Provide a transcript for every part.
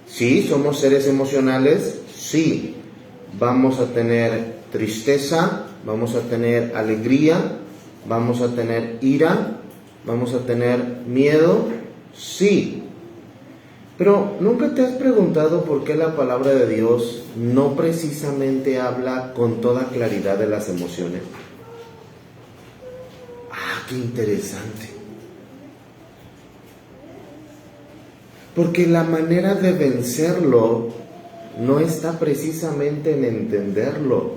Sí, somos seres emocionales, sí. Vamos a tener tristeza, vamos a tener alegría, vamos a tener ira, vamos a tener miedo, sí. Pero ¿nunca te has preguntado por qué la palabra de Dios no precisamente habla con toda claridad de las emociones? Ah, qué interesante. Porque la manera de vencerlo no está precisamente en entenderlo,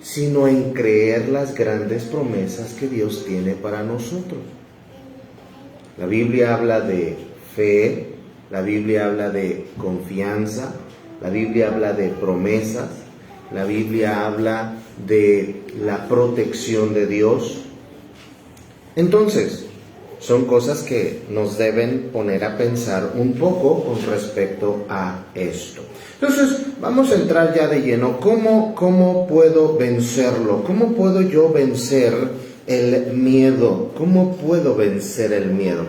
sino en creer las grandes promesas que Dios tiene para nosotros. La Biblia habla de fe, la Biblia habla de confianza, la Biblia habla de promesas, la Biblia habla de la protección de Dios. Entonces, son cosas que nos deben poner a pensar un poco con respecto a esto. Entonces, vamos a entrar ya de lleno. ¿Cómo puedo vencerlo? ¿Cómo puedo yo vencer el miedo? ¿Cómo puedo vencer el miedo?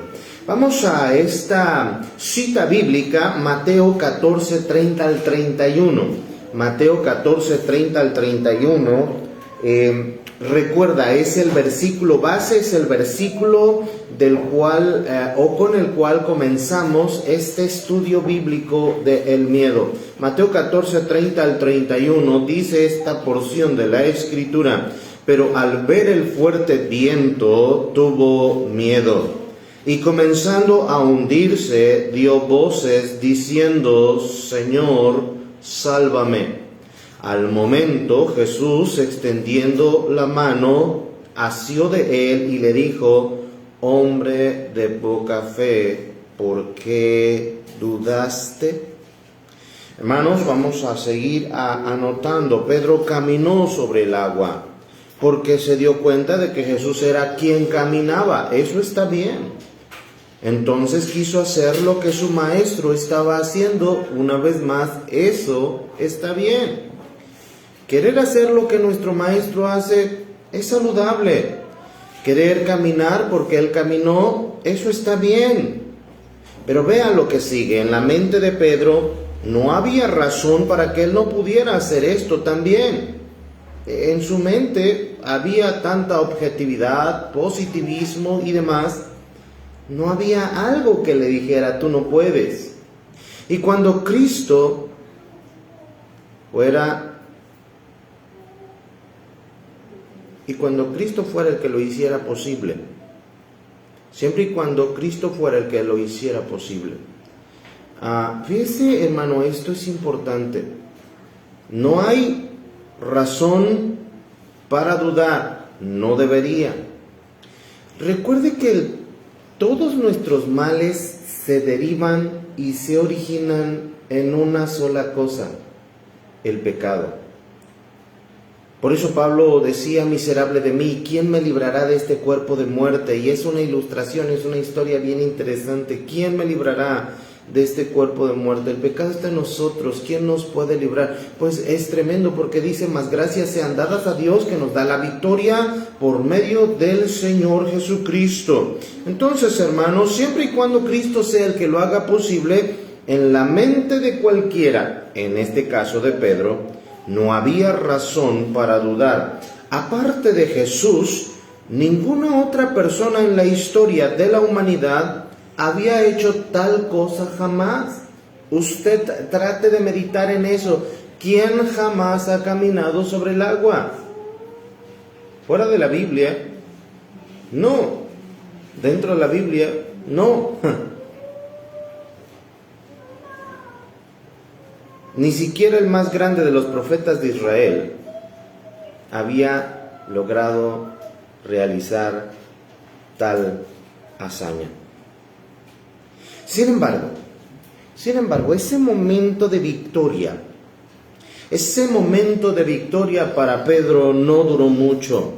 Vamos a esta cita bíblica, Mateo 14, 30 al 31. Mateo 14, 30 al 31. Recuerda, es el versículo base, es el versículo del cual con el cual comenzamos este estudio bíblico del miedo. Mateo 14, 30 al 31 dice esta porción de la escritura: pero al ver el fuerte viento tuvo miedo, y comenzando a hundirse dio voces diciendo: Señor, sálvame. Al momento Jesús, extendiendo la mano, asió de él y le dijo: hombre de poca fe, ¿por qué dudaste? Hermanos, vamos a seguir anotando. Pedro caminó sobre el agua porque se dio cuenta de que Jesús era quien caminaba. Eso está bien. Entonces quiso hacer lo que su maestro estaba haciendo. Una vez más, eso está bien. Querer hacer lo que nuestro maestro hace es saludable. Querer caminar porque él caminó, eso está bien. Pero vean lo que sigue. En la mente de Pedro no había razón para que él no pudiera hacer esto también. En su mente había tanta objetividad, positivismo y demás. No había algo que le dijera: tú no puedes. Y cuando Cristo fuera el que lo hiciera posible, siempre y cuando Cristo fuera el que lo hiciera posible. Fíjese, hermano, esto es importante. No hay razón para dudar, no debería. Recuerde que todos nuestros males se derivan y se originan en una sola cosa: el pecado. Por eso Pablo decía: miserable de mí, ¿quién me librará de este cuerpo de muerte? Y es una ilustración, es una historia bien interesante. ¿Quién me librará de este cuerpo de muerte? El pecado está en nosotros. ¿Quién nos puede librar? Pues es tremendo, porque dice: más gracias sean dadas a Dios, que nos da la victoria por medio del Señor Jesucristo. Entonces, hermanos, siempre y cuando Cristo sea el que lo haga posible, en la mente de cualquiera, en este caso de Pedro, no había razón para dudar. Aparte de Jesús, ninguna otra persona en la historia de la humanidad había hecho tal cosa jamás. Usted trate de meditar en eso. ¿Quién jamás ha caminado sobre el agua? Fuera de la Biblia, no. Dentro de la Biblia, no. Ni siquiera el más grande de los profetas de Israel había logrado realizar tal hazaña. Sin embargo, ese momento de victoria para Pedro no duró mucho.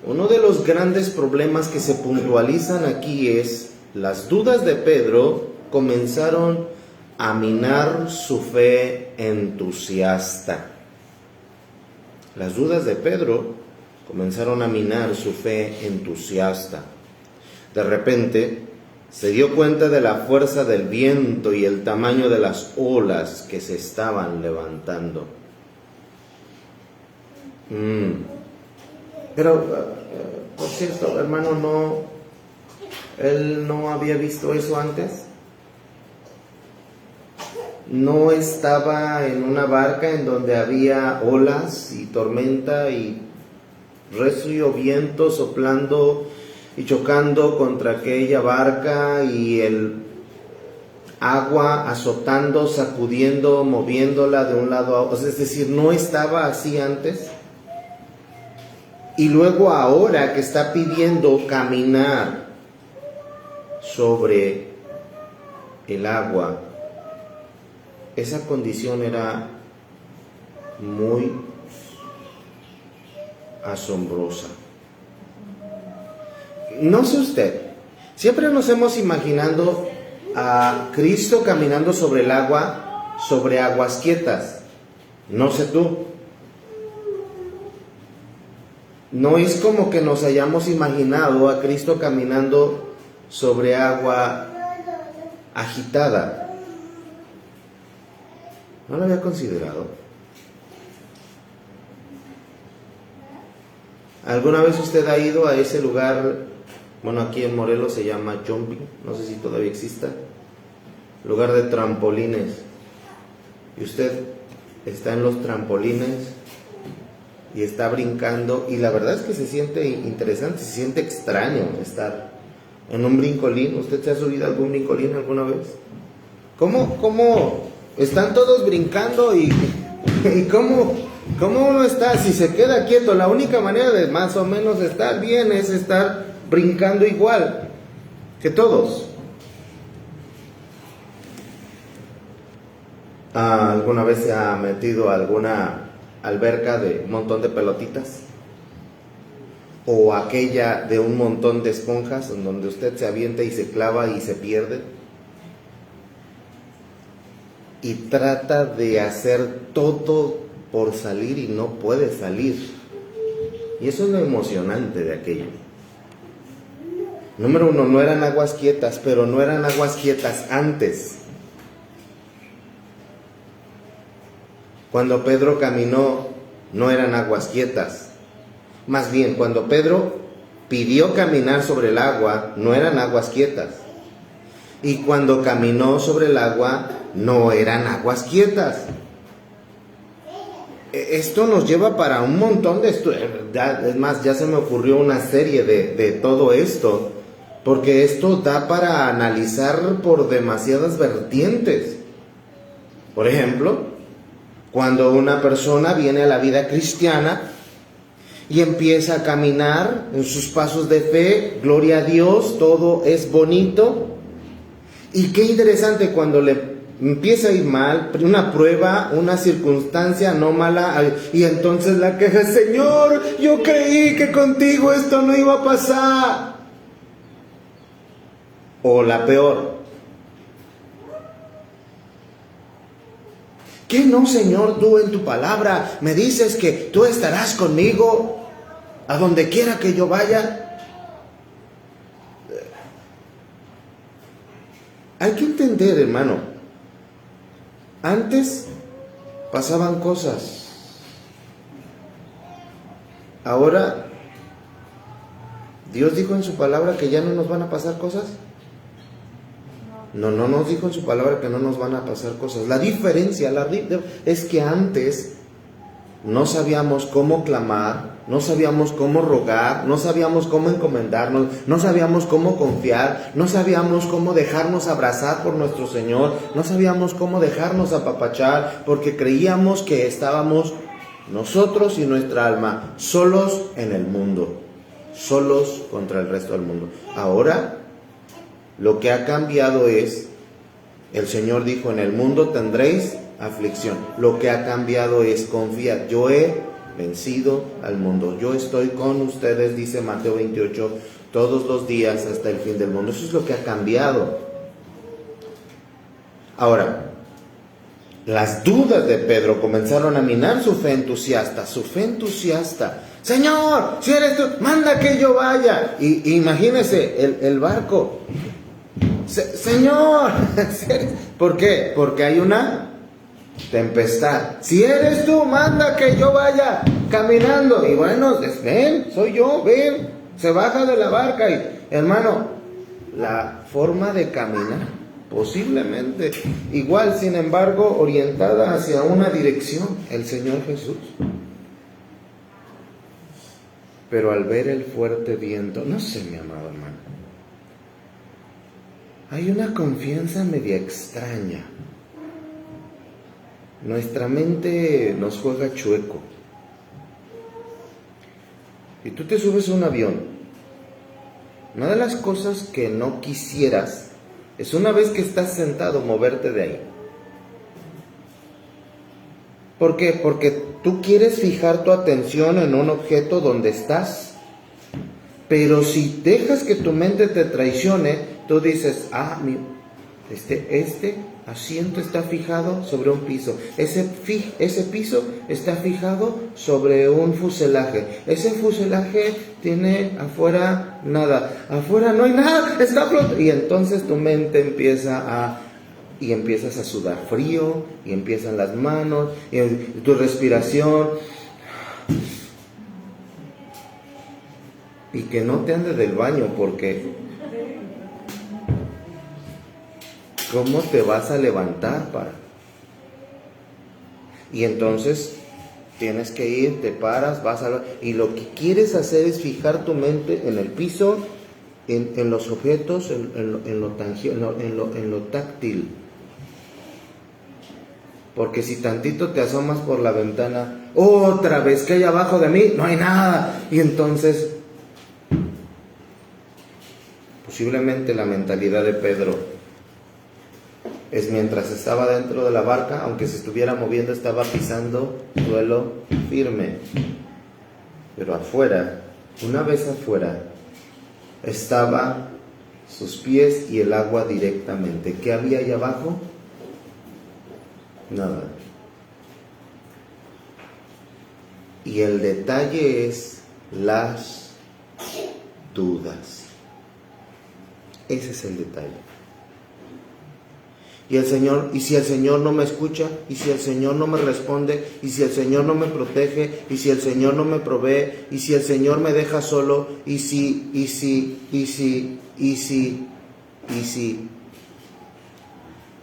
Uno de los grandes problemas que se puntualizan aquí es: las dudas de Pedro comenzaron a minar su fe entusiasta. Las dudas de Pedro comenzaron a minar su fe entusiasta. De repente, Se dio cuenta de la fuerza del viento y el tamaño de las olas que se estaban levantando. Pero, por cierto, hermano, él no había visto eso antes. No estaba en una barca en donde había olas y tormenta y recio viento soplando y chocando contra aquella barca y el agua azotando, sacudiendo, moviéndola de un lado a otro. Es decir, no estaba así antes. Y luego ahora que está pidiendo caminar sobre el agua, esa condición era muy asombrosa. No sé usted, siempre nos hemos imaginado a Cristo caminando sobre el agua, sobre aguas quietas. No sé tú. No es como que nos hayamos imaginado a Cristo caminando sobre agua agitada. No lo había considerado. ¿Alguna vez usted ha ido a ese lugar? Bueno, aquí en Morelos se llama jumping, no sé si todavía exista, lugar de trampolines. Y usted está en los trampolines y está brincando, y la verdad es que se siente interesante, se siente extraño estar en un brincolín. ¿Usted se ha subido a algún brincolín alguna vez? ¿Cómo están todos brincando y cómo uno está? Si se queda quieto, la única manera de más o menos estar bien es estar brincando igual que todos. ¿Alguna vez se ha metido a alguna alberca de un montón de pelotitas? ¿O aquella de un montón de esponjas en donde usted se avienta y se clava y se pierde? Y trata de hacer todo por salir y no puede salir. Y eso es lo emocionante de aquello. Número uno, no eran aguas quietas, pero no eran aguas quietas antes. Cuando Pedro caminó, no eran aguas quietas. Más bien, cuando Pedro pidió caminar sobre el agua, no eran aguas quietas. Y cuando caminó sobre el agua, no eran aguas quietas. Esto nos lleva para un montón de estudios. Es más, ya se me ocurrió una serie de todo esto, porque esto da para analizar por demasiadas vertientes. Por ejemplo, cuando una persona viene a la vida cristiana y empieza a caminar en sus pasos de fe, gloria a Dios, todo es bonito. Y qué interesante cuando le empieza a ir mal, una prueba, una circunstancia anómala, y entonces la queja: Señor, yo creí que contigo esto no iba a pasar. O la peor: ¿qué no, Señor? Tú en tu palabra me dices que tú estarás conmigo a donde quiera que yo vaya. Hay que entender, hermano, antes pasaban cosas. Ahora, Dios dijo en su palabra que ya no nos van a pasar cosas. No nos dijo en su palabra que no nos van a pasar cosas. La diferencia es que antes no sabíamos cómo clamar, no sabíamos cómo rogar, no sabíamos cómo encomendarnos, no sabíamos cómo confiar, no sabíamos cómo dejarnos abrazar por nuestro Señor, no sabíamos cómo dejarnos apapachar, porque creíamos que estábamos nosotros y nuestra alma solos en el mundo, solos contra el resto del mundo. Ahora, lo que ha cambiado es, el Señor dijo: en el mundo tendréis aflicción. Lo que ha cambiado es: confiad, yo he vencido al mundo, yo estoy con ustedes, dice Mateo 28, todos los días hasta el fin del mundo. Eso es lo que ha cambiado. Ahora, las dudas de Pedro comenzaron a minar su fe entusiasta. Señor, si eres tú, manda que yo vaya. Y imagínese el barco. Señor, ¿por qué? Porque hay una tempestad. Si eres tú, manda que yo vaya caminando. Y bueno, ven, soy yo, ven. Se baja de la barca y, hermano, la forma de caminar, posiblemente igual, sin embargo, orientada hacia una dirección, el Señor Jesús. Pero al ver el fuerte viento, no sé, mi amado hermano, hay una confianza media extraña. Nuestra mente nos juega chueco. Y tú te subes a un avión. Una de las cosas que no quisieras es, una vez que estás sentado, moverte de ahí. ¿Por qué? Porque tú quieres fijar tu atención en un objeto donde estás. Pero si dejas que tu mente te traicione, tú dices, este asiento está fijado sobre un piso. Ese piso está fijado sobre un fuselaje. Ese fuselaje tiene afuera nada. Afuera no hay nada, está flotando. Y entonces tu mente empiezas a sudar frío, y empiezan las manos, y tu respiración. Y que no te ande del baño, porque ¿cómo te vas a levantar Y entonces tienes que ir, te paras, y lo que quieres hacer es fijar tu mente en el piso, en los objetos, en lo tangible, en lo táctil. Porque si tantito te asomas por la ventana, otra vez, que hay abajo de mí, no hay nada. Y entonces, posiblemente la mentalidad de Pedro es, mientras estaba dentro de la barca, aunque se estuviera moviendo, estaba pisando suelo firme. Pero afuera, una vez afuera, estaba sus pies y el agua directamente. ¿Qué había ahí abajo? Nada. Y el detalle es las dudas. Ese es el detalle. Y si el Señor no me escucha, y si el Señor no me responde, y si el Señor no me protege, y si el Señor no me provee, y si el Señor me deja solo, y si.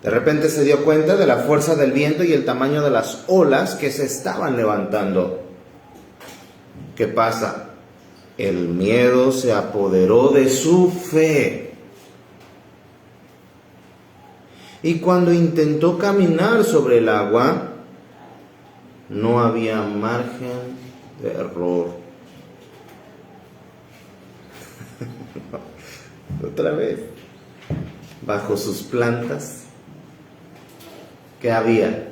De repente se dio cuenta de la fuerza del viento y el tamaño de las olas que se estaban levantando. ¿Qué pasa? El miedo se apoderó de su fe. Y cuando intentó caminar sobre el agua, no había margen de error. Otra vez, bajo sus plantas, ¿qué había?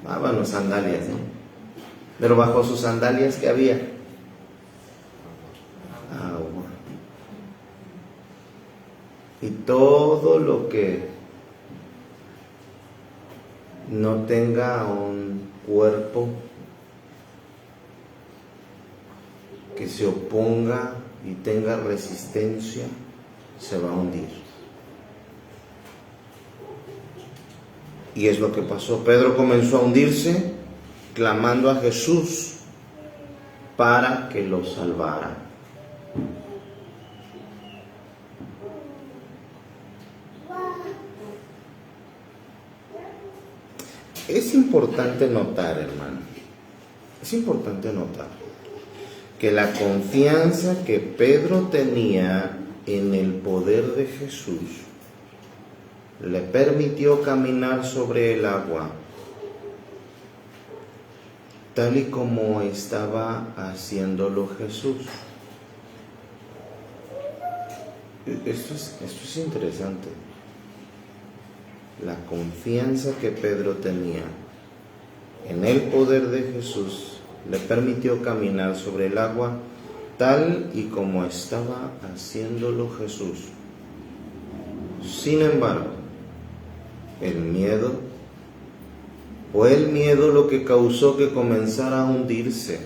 Bueno, sandalias, ¿no? Pero bajo sus sandalias, ¿qué había? Agua. Y todo lo que no tenga un cuerpo que se oponga y tenga resistencia, se va a hundir. Y es lo que pasó. Pedro comenzó a hundirse, clamando a Jesús para que lo salvara. Es importante notar, hermano, que la confianza que Pedro tenía en el poder de Jesús le permitió caminar sobre el agua, tal y como estaba haciéndolo Jesús. Esto es interesante. La confianza que Pedro tenía en el poder de Jesús le permitió caminar sobre el agua tal y como estaba haciéndolo Jesús. Sin embargo, fue el miedo lo que causó que comenzara a hundirse.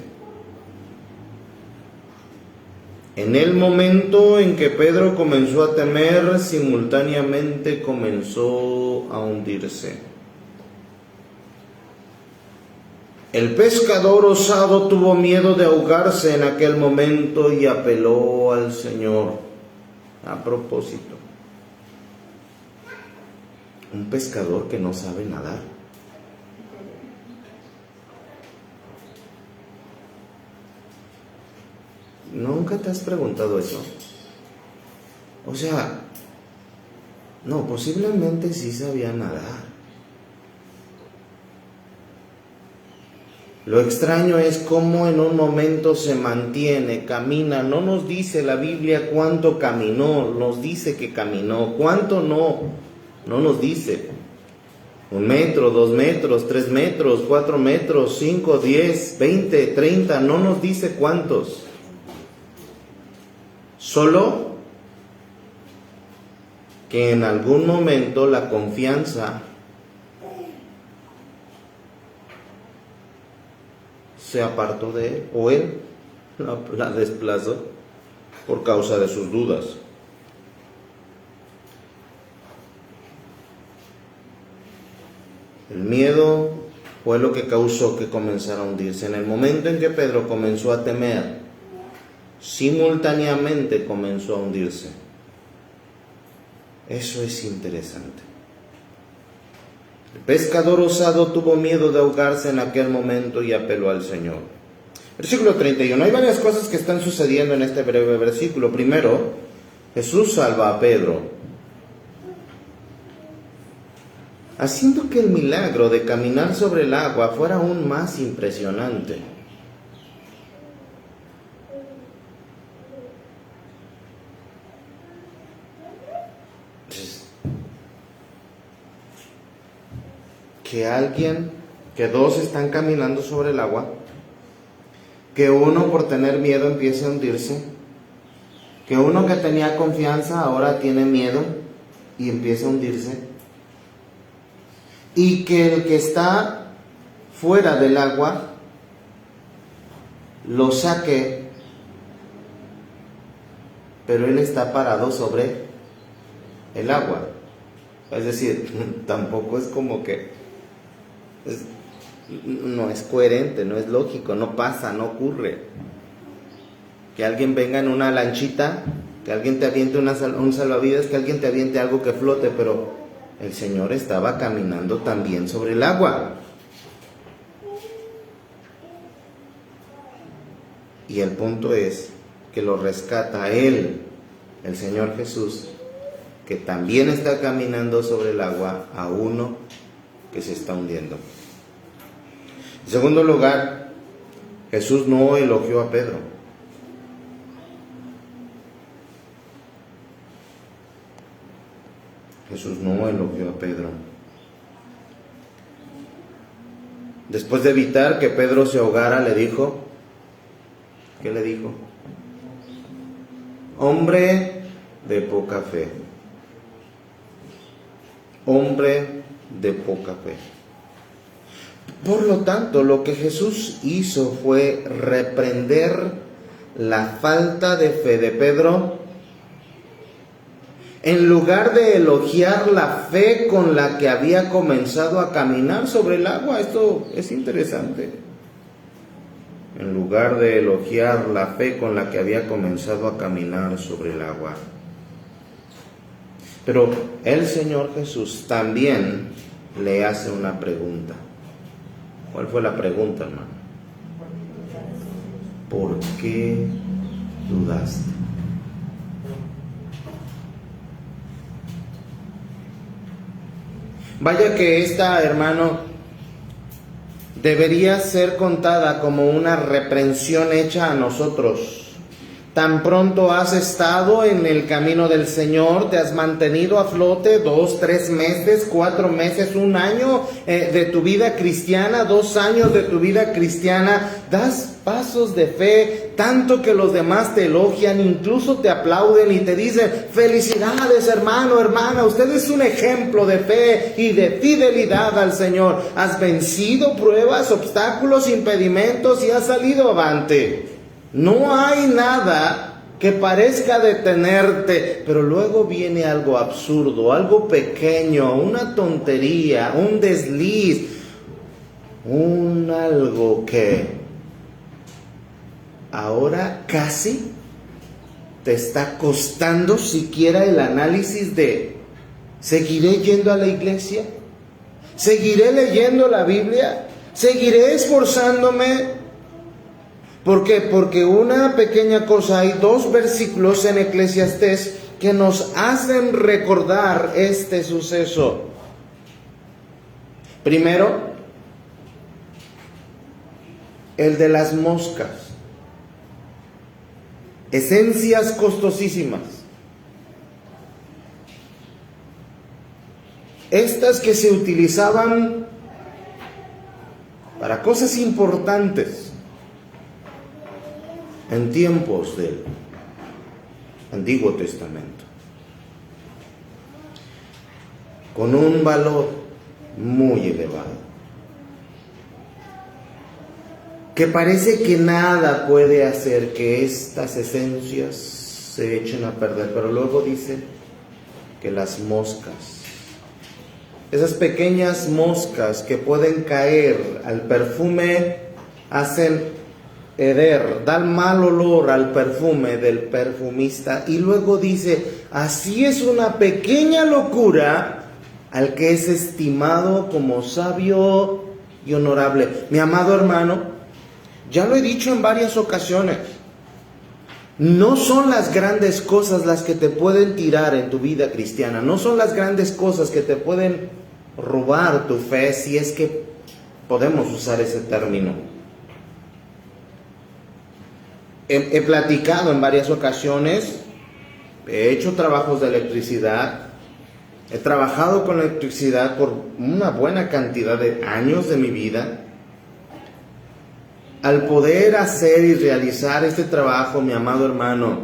En el momento en que Pedro comenzó a temer, simultáneamente comenzó a hundirse. El pescador osado tuvo miedo de ahogarse en aquel momento y apeló al Señor. A propósito, un pescador que no sabe nadar. ¿Nunca te has preguntado eso? O sea, no, posiblemente sí sabía nadar. Lo extraño es cómo en un momento se mantiene, camina. No nos dice la Biblia cuánto caminó, nos dice que caminó. ¿Cuánto no? No nos dice. 1 metro, 2 metros, 3 metros, 4 metros, 5, 10, 20, 30, no nos dice cuántos. Solo que en algún momento la confianza se apartó de él, o él la desplazó por causa de sus dudas. El miedo fue lo que causó que comenzara a hundirse. En el momento en que Pedro comenzó a temer, simultáneamente comenzó a hundirse. Eso es interesante. El pescador osado tuvo miedo de ahogarse en aquel momento y apeló al Señor. Versículo 31. Hay varias cosas que están sucediendo en este breve versículo. Primero, Jesús salva a Pedro, haciendo que el milagro de caminar sobre el agua fuera aún más impresionante. Que dos están caminando sobre el agua, que uno por tener miedo empiece a hundirse, que uno que tenía confianza ahora tiene miedo y empieza a hundirse, y que el que está fuera del agua lo saque, pero él está parado sobre el agua. Es decir, tampoco es como que no es coherente, no es lógico, no pasa, no ocurre. Que alguien venga en una lanchita, que alguien te aviente un salvavidas, que alguien te aviente algo que flote, pero el Señor estaba caminando también sobre el agua. Y el punto es que lo rescata Él, el Señor Jesús, que también está caminando sobre el agua, a uno que se está hundiendo. En segundo lugar, Jesús no elogió a Pedro. Jesús no elogió a Pedro. Después de evitar que Pedro se ahogara, le dijo, ¿qué le dijo? Hombre de poca fe. Hombre de poca fe. Por lo tanto, lo que Jesús hizo fue reprender la falta de fe de Pedro, en lugar de elogiar la fe con la que había comenzado a caminar sobre el agua. Esto es interesante. En lugar de elogiar la fe con la que había comenzado a caminar sobre el agua. Pero el Señor Jesús también le hace una pregunta. ¿Cuál fue la pregunta, hermano? ¿Por qué dudaste? Vaya que esta, hermano, debería ser contada como una reprensión hecha a nosotros. Tan pronto has estado en el camino del Señor, te has mantenido a flote 2, 3 meses, 4 meses, 1 año de tu vida cristiana, 2 años de tu vida cristiana, das pasos de fe, tanto que los demás te elogian, incluso te aplauden y te dicen, felicidades hermano, hermana, usted es un ejemplo de fe y de fidelidad al Señor. Has vencido pruebas, obstáculos, impedimentos y has salido avante. No hay nada que parezca detenerte, pero luego viene algo absurdo, algo pequeño, una tontería, un desliz, algo que ahora casi te está costando siquiera el análisis de: ¿seguiré yendo a la iglesia? ¿Seguiré leyendo la Biblia? ¿Seguiré esforzándome? ¿Por qué? Porque una pequeña cosa, hay 2 versículos en Eclesiastés que nos hacen recordar este suceso. Primero, el de las moscas. Esencias costosísimas. Estas que se utilizaban para cosas importantes en tiempos del Antiguo Testamento, con un valor muy elevado, que parece que nada puede hacer que estas esencias se echen a perder, pero luego dice que las moscas, esas pequeñas moscas que pueden caer al perfume, hacen heder, dan mal olor al perfume del perfumista. Y luego dice: así es una pequeña locura al que es estimado como sabio y honorable. Mi amado hermano, ya lo he dicho en varias ocasiones, no son las grandes cosas las que te pueden tirar en tu vida cristiana, no son las grandes cosas que te pueden robar tu fe, si es que podemos usar ese término. He platicado en varias ocasiones, he hecho trabajos de electricidad, he trabajado con electricidad por una buena cantidad de años de mi vida. Al poder hacer y realizar este trabajo, mi amado hermano,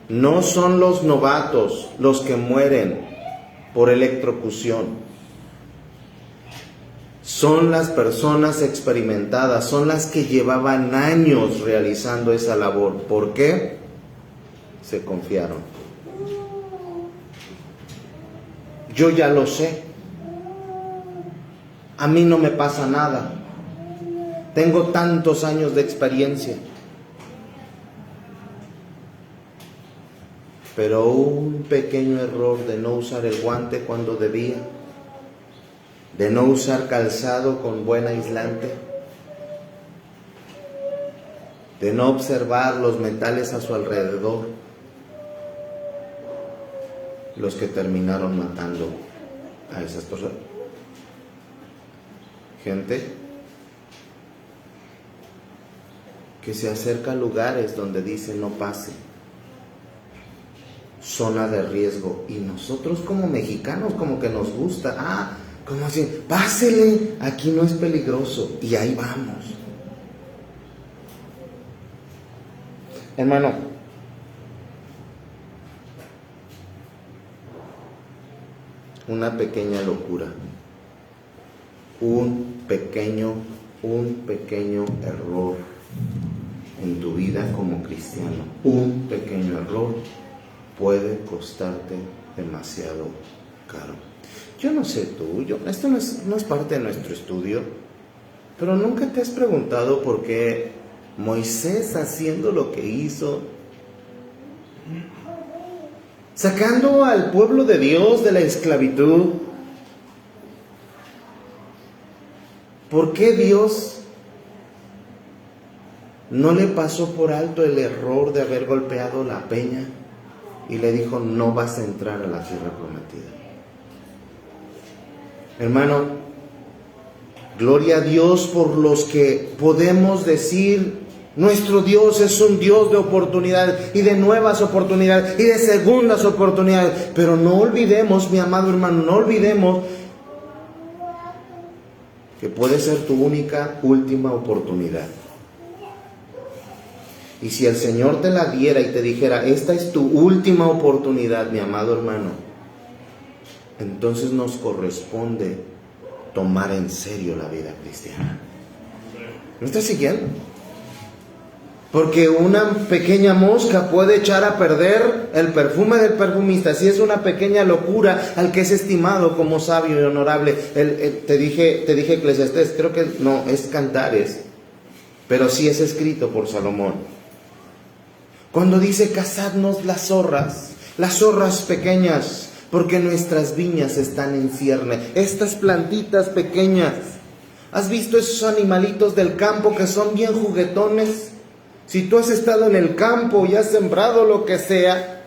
no son los novatos los que mueren por electrocución. Son las personas experimentadas, son las que llevaban años realizando esa labor. ¿Por qué? Se confiaron. Yo ya lo sé. A mí no me pasa nada. Tengo tantos años de experiencia. Pero un pequeño error de no usar el guante cuando debía, de no usar calzado con buen aislante, de no observar los metales a su alrededor, los que terminaron matando a esas personas. Gente que se acerca a lugares donde dice no pase, zona de riesgo, y nosotros como mexicanos como que nos gusta, como así, pásele, aquí no es peligroso, y ahí vamos. Hermano, una pequeña locura, un pequeño error en tu vida como cristiano, un pequeño error puede costarte demasiado caro. Yo no sé tú, esto no es parte de nuestro estudio, pero nunca te has preguntado por qué Moisés, haciendo lo que hizo, sacando al pueblo de Dios de la esclavitud, ¿por qué Dios no le pasó por alto el error de haber golpeado la peña y le dijo: no vas a entrar a la tierra prometida? Hermano, gloria a Dios por los que podemos decir: nuestro Dios es un Dios de oportunidades y de nuevas oportunidades y de segundas oportunidades. Pero no olvidemos, mi amado hermano, no olvidemos que puede ser tu única, última oportunidad. Y si el Señor te la diera y te dijera: esta es tu última oportunidad, mi amado hermano, entonces nos corresponde tomar en serio la vida cristiana. ¿Me estás siguiendo? Porque una pequeña mosca puede echar a perder el perfume del perfumista. Así es una pequeña locura al que es estimado como sabio y honorable. Te dije Eclesiastés, creo que no, es Cantares, pero sí es escrito por Salomón. Cuando dice, cazadnos las zorras pequeñas, porque nuestras viñas están en cierne. Estas plantitas pequeñas. ¿Has visto esos animalitos del campo que son bien juguetones? Si tú has estado en el campo y has sembrado lo que sea,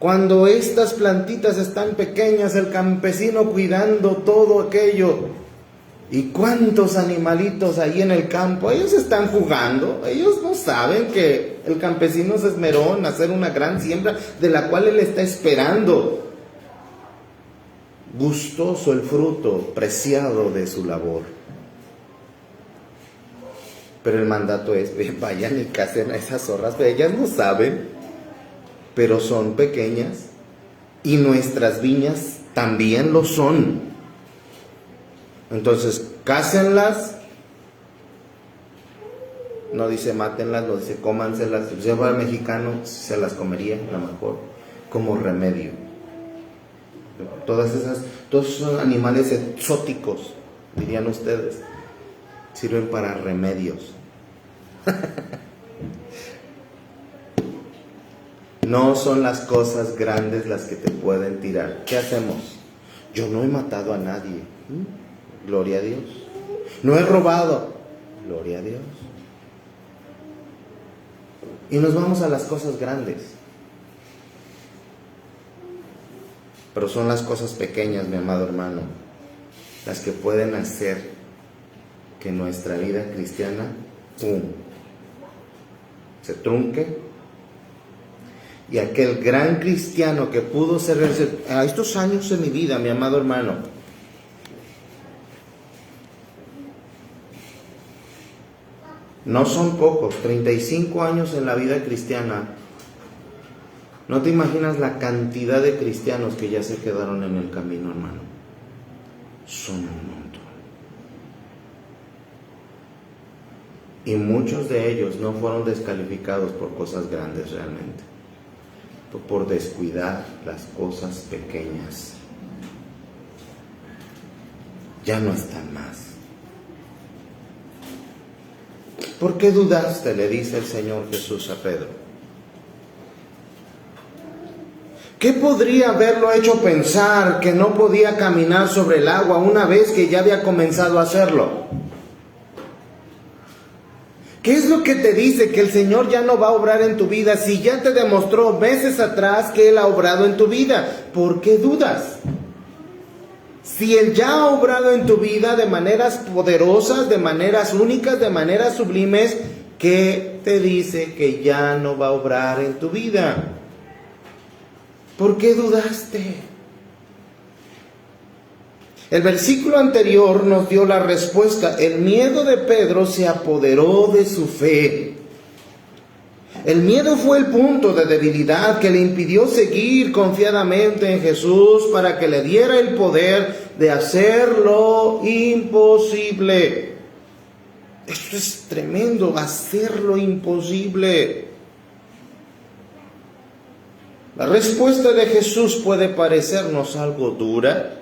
cuando estas plantitas están pequeñas, el campesino cuidando todo aquello, ¿y cuántos animalitos ahí en el campo? Ellos están jugando, ellos no saben que el campesino se esmeró en hacer una gran siembra de la cual él está esperando gustoso el fruto preciado de su labor. Pero el mandato es, vayan y casen a esas zorras, ellas no saben, pero son pequeñas, y nuestras viñas también lo son. Entonces, cásenlas, no dice mátenlas, no dice cómanselas. Si yo fuera mexicano, se las comería a lo mejor, como remedio. Todos esos animales exóticos, dirían ustedes, sirven para remedios. No son las cosas grandes las que te pueden tirar. ¿Qué hacemos? Yo no he matado a nadie. Gloria a Dios. No he robado. Gloria a Dios. Y nos vamos a las cosas grandes. Pero son las cosas pequeñas, mi amado hermano, las que pueden hacer que nuestra vida cristiana, se trunque, y aquel gran cristiano que pudo ser a estos años de mi vida, mi amado hermano, no son pocos, 35 años en la vida cristiana. No te imaginas la cantidad de cristianos que ya se quedaron en el camino, hermano. Son un montón. Y muchos de ellos no fueron descalificados por cosas grandes realmente, por descuidar las cosas pequeñas. Ya no están más. ¿Por qué dudaste?, le dice el Señor Jesús a Pedro. ¿Qué podría haberlo hecho pensar que no podía caminar sobre el agua una vez que ya había comenzado a hacerlo? ¿Qué es lo que te dice que el Señor ya no va a obrar en tu vida si ya te demostró meses atrás que Él ha obrado en tu vida? ¿Por qué dudas? Si Él ya ha obrado en tu vida de maneras poderosas, de maneras únicas, de maneras sublimes, ¿qué te dice que ya no va a obrar en tu vida? ¿Por qué dudaste? El versículo anterior nos dio la respuesta. El miedo de Pedro se apoderó de su fe. El miedo fue el punto de debilidad que le impidió seguir confiadamente en Jesús para que le diera el poder de hacer lo imposible. Esto es tremendo, hacer lo imposible. La respuesta de Jesús puede parecernos algo dura,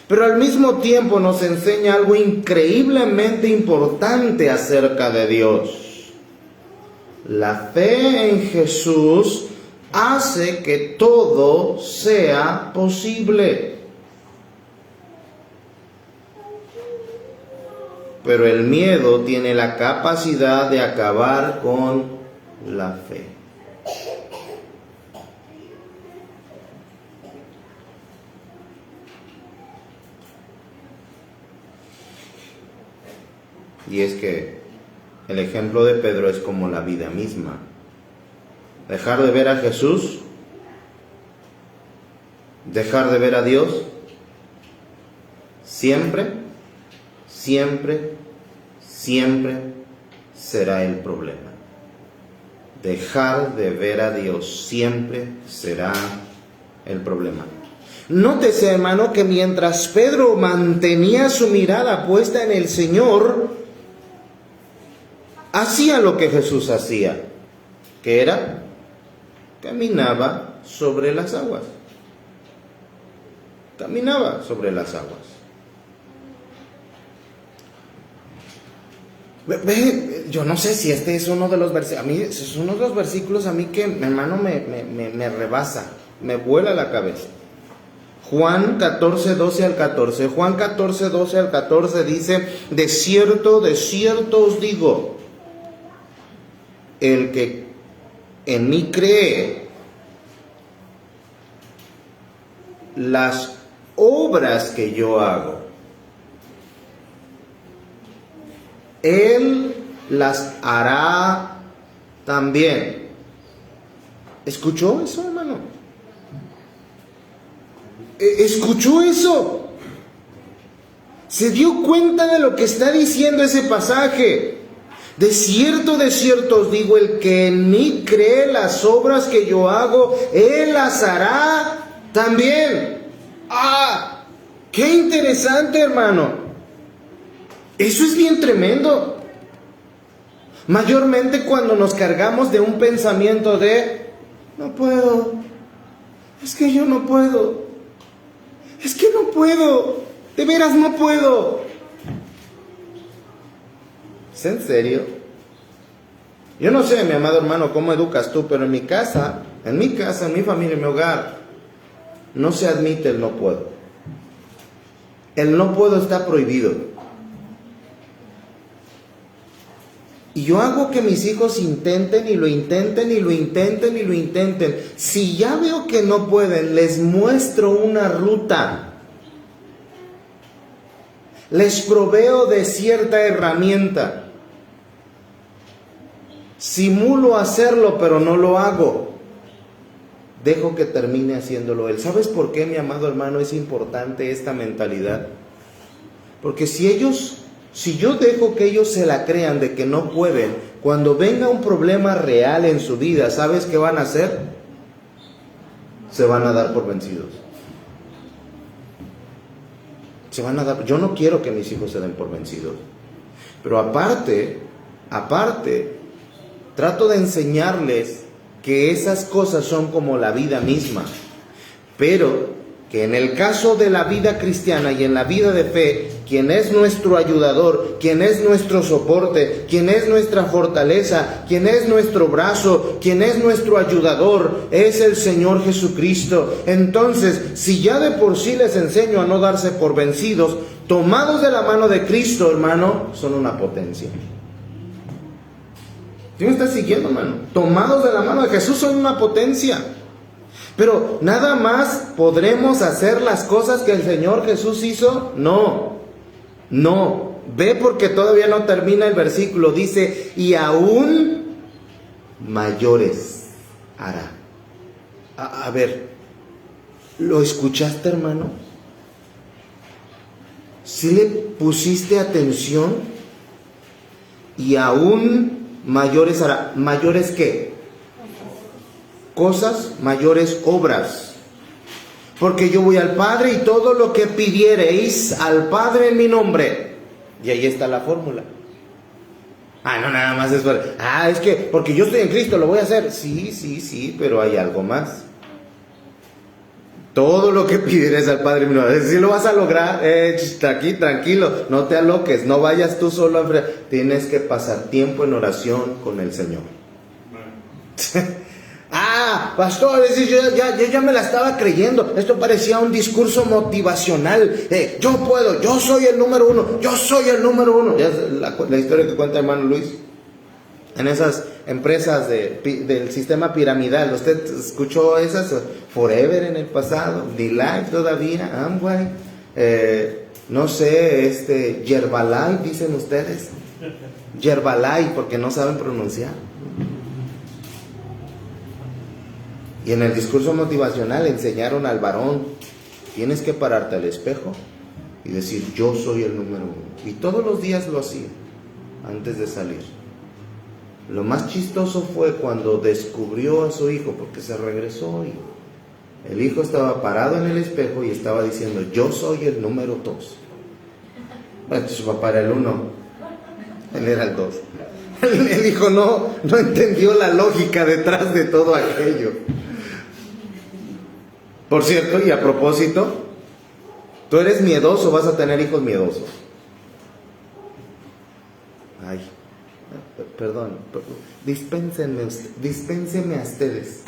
pero al mismo tiempo nos enseña algo increíblemente importante acerca de Dios. La fe en Jesús hace que todo sea posible. Pero el miedo tiene la capacidad de acabar con la fe. Y es que el ejemplo de Pedro es como la vida misma. Dejar de ver a Jesús, dejar de ver a Dios, siempre será el problema. Dejar de ver a Dios siempre será el problema. Nótese, hermano, que mientras Pedro mantenía su mirada puesta en el Señor, hacía lo que Jesús hacía, que era, caminaba sobre las aguas. Caminaba sobre las aguas. Yo no sé si este es uno de los versículos, a mí es uno de los versículos a mí que, hermano, me rebasa, me vuela la cabeza. Juan 14, 12 al 14. Juan 14, 12 al 14 dice: de cierto os digo, el que en mí cree, las obras que yo hago, Él las hará también. ¿Escuchó eso, hermano? ¿Escuchó eso? ¿Se dio cuenta de lo que está diciendo ese pasaje? De cierto os digo, el que en mí cree, las obras que yo hago, Él las hará también. ¡Ah! ¡Qué interesante, hermano! Eso es bien tremendo. Mayormente cuando nos cargamos de un pensamiento de no puedo, es que yo no puedo, es que no puedo, de veras no puedo. ¿Es en serio? Yo no sé, mi amado hermano, cómo educas tú, pero en mi casa, en mi familia, en mi hogar, no se admite el no puedo. El no puedo está prohibido. Y yo hago que mis hijos intenten y lo intenten y lo intenten y lo intenten. Si ya veo que no pueden, les muestro una ruta. Les proveo de cierta herramienta. Simulo hacerlo, pero no lo hago. Dejo que termine haciéndolo él. ¿Sabes por qué, mi amado hermano, es importante esta mentalidad? Porque si yo dejo que ellos se la crean de que no pueden, cuando venga un problema real en su vida, ¿sabes qué van a hacer? Se van a dar por vencidos. Yo no quiero que mis hijos se den por vencidos. Pero aparte, trato de enseñarles que esas cosas son como la vida misma. Pero que en el caso de la vida cristiana y en la vida de fe, quien es nuestro ayudador, quien es nuestro soporte, quien es nuestra fortaleza, quien es nuestro brazo, quien es nuestro ayudador, es el Señor Jesucristo. Entonces, si ya de por sí les enseño a no darse por vencidos, tomados de la mano de Cristo, hermano, son una potencia. ¿Sí me estás siguiendo, hermano? Tomados de la mano de Jesús son una potencia. Pero ¿nada más podremos hacer las cosas que el Señor Jesús hizo? No. Ve, porque todavía no termina el versículo. Dice, y aún mayores hará. A ver, ¿lo escuchaste, hermano? ¿Sí le pusiste atención? Y aún mayores hará. ¿Mayores qué? Cosas, mayores obras. Porque yo voy al Padre y todo lo que pidiereis al Padre en mi nombre. Y ahí está la fórmula. No, nada más es es que porque yo estoy en Cristo lo voy a hacer. Sí, pero hay algo más. Todo lo que pidieres al Padre en mi nombre. Si lo vas a lograr, aquí tranquilo, no te aloques, no vayas tú solo a enfrentar. Tienes que pasar tiempo en oración con el Señor. Pastor, yo ya me la estaba creyendo. Esto parecía un discurso motivacional. Yo puedo, yo soy el número uno. Ya es la historia que cuenta hermano Luis. En esas empresas del sistema piramidal. ¿Usted escuchó esas? Forever en el pasado, D-Life todavía, Amway, no sé, Herbalife dicen ustedes. Herbalife porque no saben pronunciar. Y en el discurso motivacional enseñaron al varón, tienes que pararte al espejo y decir, yo soy el número uno. Y todos los días lo hacía, antes de salir. Lo más chistoso fue cuando descubrió a su hijo, porque se regresó y el hijo estaba parado en el espejo y estaba diciendo, yo soy el número 2. Bueno, su papá era el 1, él era el 2. El hijo no entendió la lógica detrás de todo aquello. Por cierto, y a propósito, tú eres miedoso, vas a tener hijos miedosos. Ay, perdón, dispénsenme a ustedes.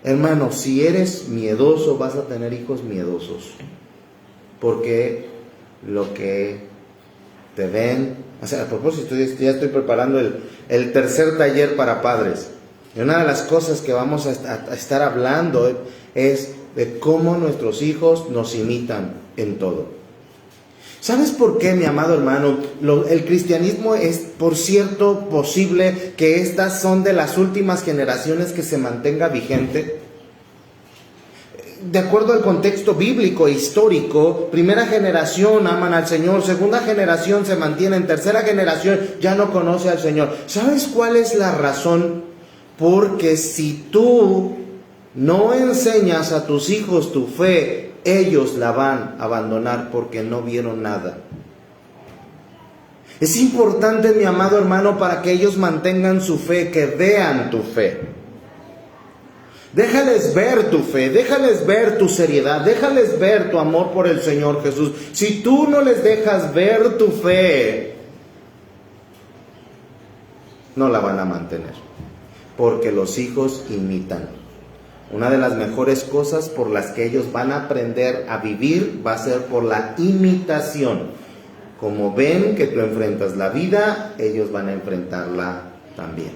Hermano, si eres miedoso, vas a tener hijos miedosos. Porque lo que te ven... O sea, a propósito, ya estoy preparando el tercer taller para padres. Y una de las cosas que vamos a estar hablando es de cómo nuestros hijos nos imitan en todo. ¿Sabes por qué, mi amado hermano? El cristianismo es, por cierto, posible que estas son de las últimas generaciones que se mantenga vigente. De acuerdo al contexto bíblico e histórico, primera generación aman al Señor, segunda generación se mantienen, tercera generación ya no conoce al Señor. ¿Sabes cuál es la razón? Porque si tú no enseñas a tus hijos tu fe, ellos la van a abandonar porque no vieron nada. Es importante, mi amado hermano, para que ellos mantengan su fe, que vean tu fe. Déjales ver tu fe, déjales ver tu seriedad, déjales ver tu amor por el Señor Jesús. Si tú no les dejas ver tu fe, no la van a mantener, porque los hijos imitan. Una de las mejores cosas por las que ellos van a aprender a vivir va a ser por la imitación. Como ven que tú enfrentas la vida, ellos van a enfrentarla también.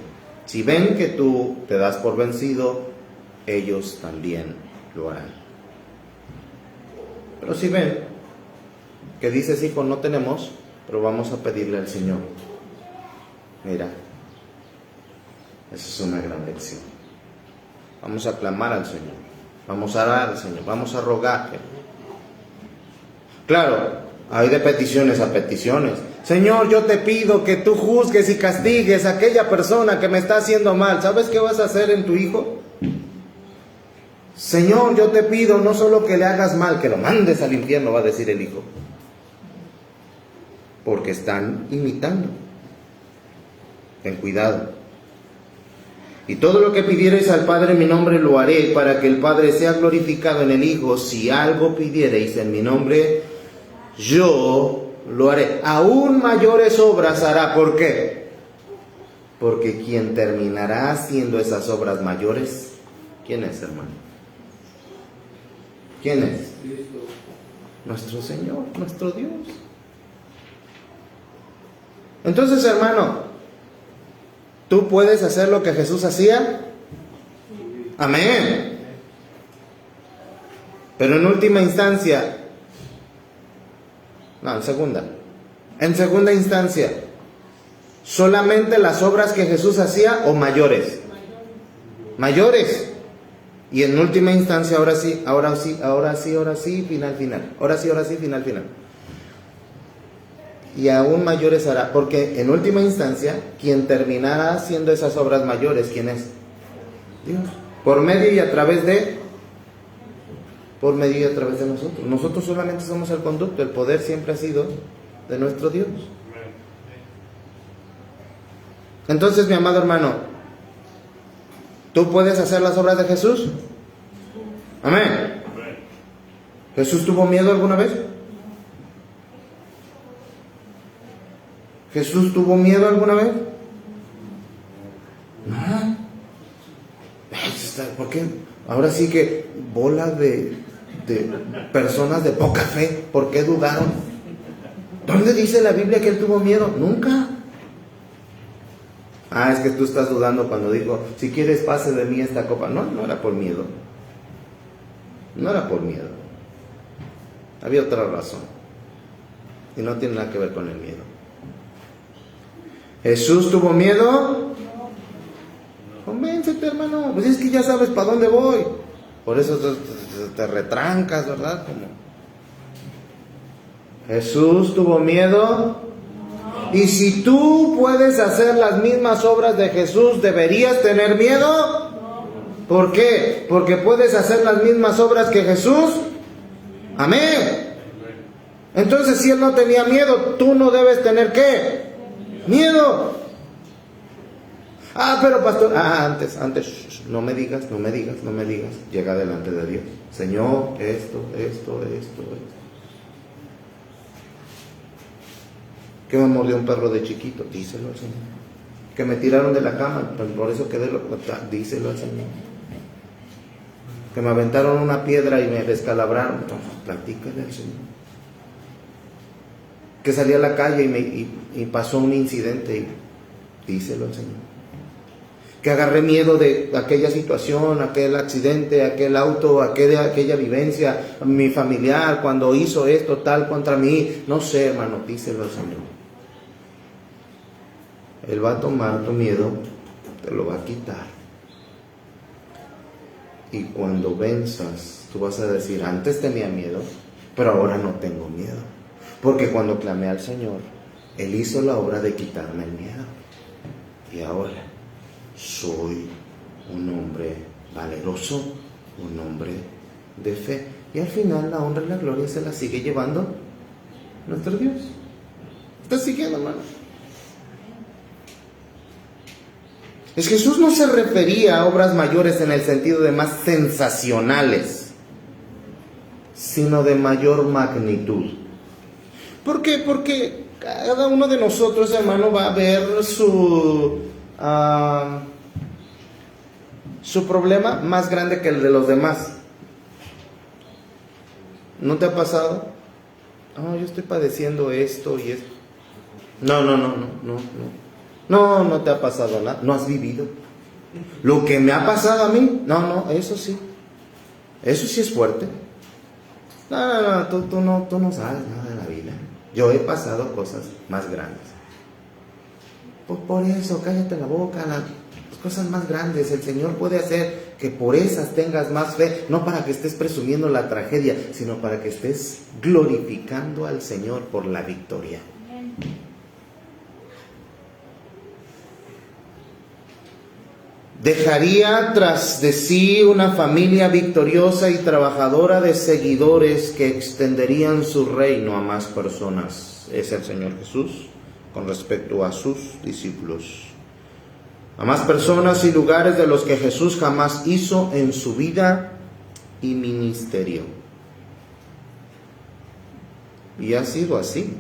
Si ven que tú te das por vencido, ellos también lo harán. Pero si ven que dices, hijo, no tenemos, pero vamos a pedirle al Señor. Mira, esa es una gran lección. Vamos a clamar al Señor, vamos a orar al Señor, vamos a rogarle. Claro, hay de peticiones a peticiones. Señor, yo te pido que tú juzgues y castigues a aquella persona que me está haciendo mal. ¿Sabes qué vas a hacer en tu hijo? Señor, yo te pido no solo que le hagas mal, que lo mandes al infierno, va a decir el hijo. Porque están imitando. Ten cuidado. Y todo lo que pidiereis al Padre en mi nombre lo haré, para que el Padre sea glorificado en el Hijo. Si algo pidiereis en mi nombre, yo lo haré. Aún mayores obras hará. ¿Por qué? Porque quien terminará haciendo esas obras mayores, ¿quién es, hermano? ¿Quién es? Nuestro Señor, nuestro Dios. Entonces, hermano, ¿tú puedes hacer lo que Jesús hacía? Amén. Pero en última instancia, no, en segunda instancia, ¿solamente las obras que Jesús hacía o mayores? Mayores. Y en última instancia, ahora sí, final. Ahora sí, final. Y aún mayores hará, porque en última instancia, quien terminará haciendo esas obras mayores, ¿quién es? Dios. Por medio y a través de nosotros. Nosotros solamente somos el conducto, el poder siempre ha sido de nuestro Dios. Entonces, mi amado hermano, ¿tú puedes hacer las obras de Jesús? Amén. ¿Jesús tuvo miedo alguna vez? ¿Jesús tuvo miedo alguna vez? No. ¿Por qué? Ahora sí que bola de personas de poca fe. ¿Por qué dudaron? ¿Dónde dice la Biblia que él tuvo miedo? Nunca. Es que tú estás dudando cuando dijo, si quieres pase de mí esta copa. No era por miedo. No era por miedo. Había otra razón. Y no tiene nada que ver con el miedo. ¿Jesús tuvo miedo? Convéncete, hermano. Pues es que ya sabes para dónde voy. Por eso te retrancas, ¿verdad? ¿Jesús tuvo miedo? Y si tú puedes hacer las mismas obras de Jesús, ¿deberías tener miedo? ¿Por qué? Porque puedes hacer las mismas obras que Jesús. Amén. Entonces, si él no tenía miedo, tú no debes tener ¿qué? Miedo. Pero pastor, antes, no me digas. Llega delante de Dios. Señor, esto. Que me mordió un perro de chiquito, díselo al Señor. Que me tiraron de la cama, por eso quedé loco, díselo al Señor. Que me aventaron una piedra y me descalabraron, platícale al Señor. Que salí a la calle y pasó un incidente, díselo al Señor. Que agarré miedo de aquella situación, aquel accidente, aquel auto, aquella vivencia, mi familiar cuando hizo esto tal contra mí, no sé, hermano, díselo al Señor. Él va a tomar tu miedo, te lo va a quitar. Y cuando venzas, tú vas a decir, antes tenía miedo, pero ahora no tengo miedo. Porque cuando clamé al Señor, Él hizo la obra de quitarme el miedo. Y ahora soy un hombre valeroso, un hombre de fe. Y al final la honra y la gloria se la sigue llevando nuestro Dios. ¿Estás siguiendo, hermano? Jesús no se refería a obras mayores en el sentido de más sensacionales, sino de mayor magnitud. ¿Por qué? Porque cada uno de nosotros, hermano, va a ver su problema más grande que el de los demás. ¿No te ha pasado? Yo estoy padeciendo esto y esto. No te ha pasado nada, no has vivido. Lo que me ha pasado a mí, eso sí es fuerte. Tú no sabes nada de la vida. Yo he pasado cosas más grandes. Pues por eso, cállate la boca, las cosas más grandes. El Señor puede hacer que por esas tengas más fe, no para que estés presumiendo la tragedia, sino para que estés glorificando al Señor por la victoria. Dejaría tras de sí una familia victoriosa y trabajadora de seguidores que extenderían su reino a más personas. Es el Señor Jesús con respecto a sus discípulos. A más personas y lugares de los que Jesús jamás hizo en su vida y ministerio. Y ha sido así.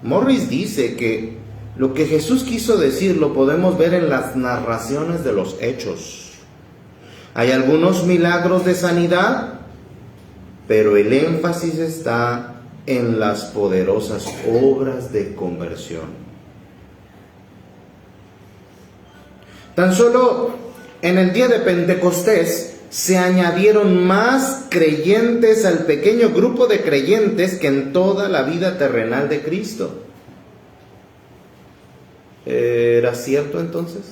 Morris dice que lo que Jesús quiso decir lo podemos ver en las narraciones de los hechos. Hay algunos milagros de sanidad, pero el énfasis está en las poderosas obras de conversión. Tan solo en el día de Pentecostés se añadieron más creyentes al pequeño grupo de creyentes que en toda la vida terrenal de Cristo. ¿Era cierto entonces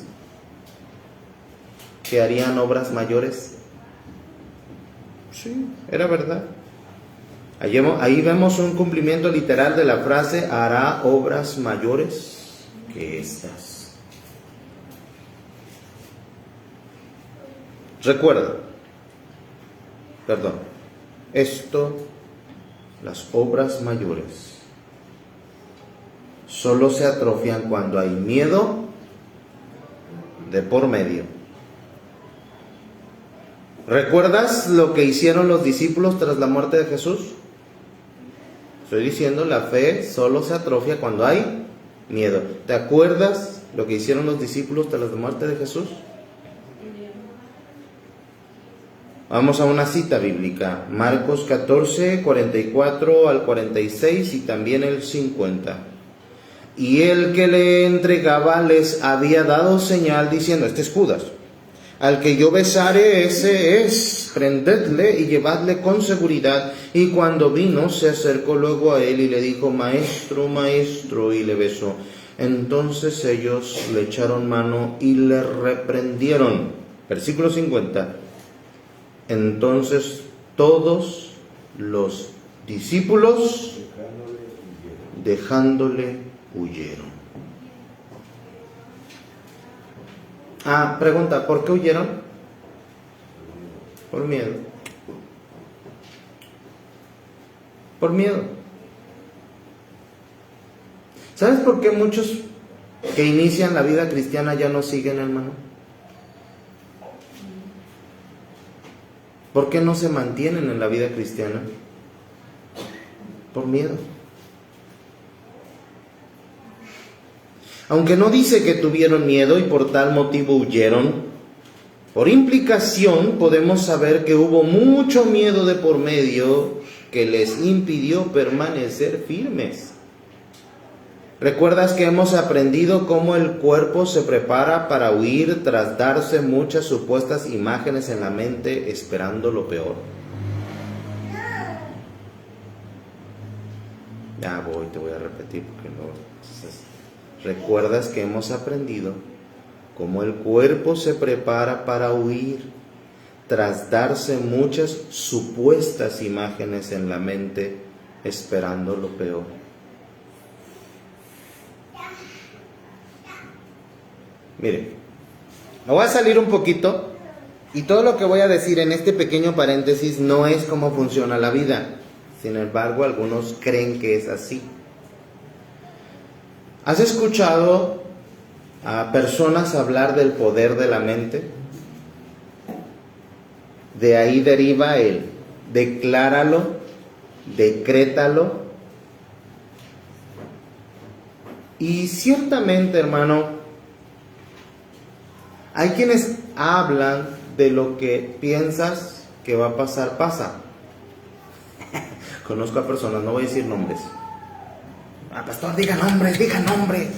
que harían obras mayores? Sí, era verdad. Ahí vemos un cumplimiento literal de la frase, hará obras mayores que estas. Recuerda, las obras mayores solo se atrofian cuando hay miedo de por medio. ¿Recuerdas lo que hicieron los discípulos tras la muerte de Jesús? Estoy diciendo, la fe solo se atrofia cuando hay miedo. ¿Te acuerdas lo que hicieron los discípulos tras la muerte de Jesús? Vamos a una cita bíblica, Marcos 14, 44 al 46 y también el 50. Y el que le entregaba les había dado señal diciendo, este es Judas, al que yo besare ese es, prendedle y llevadle con seguridad. Y cuando vino se acercó luego a él y le dijo, maestro, maestro, y le besó. Entonces ellos le echaron mano y le reprendieron. Versículo 50. Entonces todos los discípulos, dejándole, huyeron. Pregunta, ¿por qué huyeron? Por miedo. Por miedo. ¿Sabes por qué muchos que inician la vida cristiana ya no siguen, hermano? ¿Por qué no se mantienen en la vida cristiana? Por miedo. Aunque no dice que tuvieron miedo y por tal motivo huyeron, por implicación podemos saber que hubo mucho miedo de por medio que les impidió permanecer firmes. ¿Recuerdas que hemos aprendido cómo el cuerpo se prepara para huir tras darse muchas supuestas imágenes en la mente esperando lo peor? Ya te voy a repetir porque no. Entonces, ¿recuerdas que hemos aprendido cómo el cuerpo se prepara para huir tras darse muchas supuestas imágenes en la mente esperando lo peor? Mire, me voy a salir un poquito y todo lo que voy a decir en este pequeño paréntesis no es cómo funciona la vida. Sin embargo, algunos creen que es así. ¿Has escuchado a personas hablar del poder de la mente? De ahí deriva el decláralo, decrétalo. Y ciertamente, hermano, hay quienes hablan de lo que piensas que va a pasar, pasa. Conozco a personas, no voy a decir nombres. Pastor, diga nombres, diga nombres.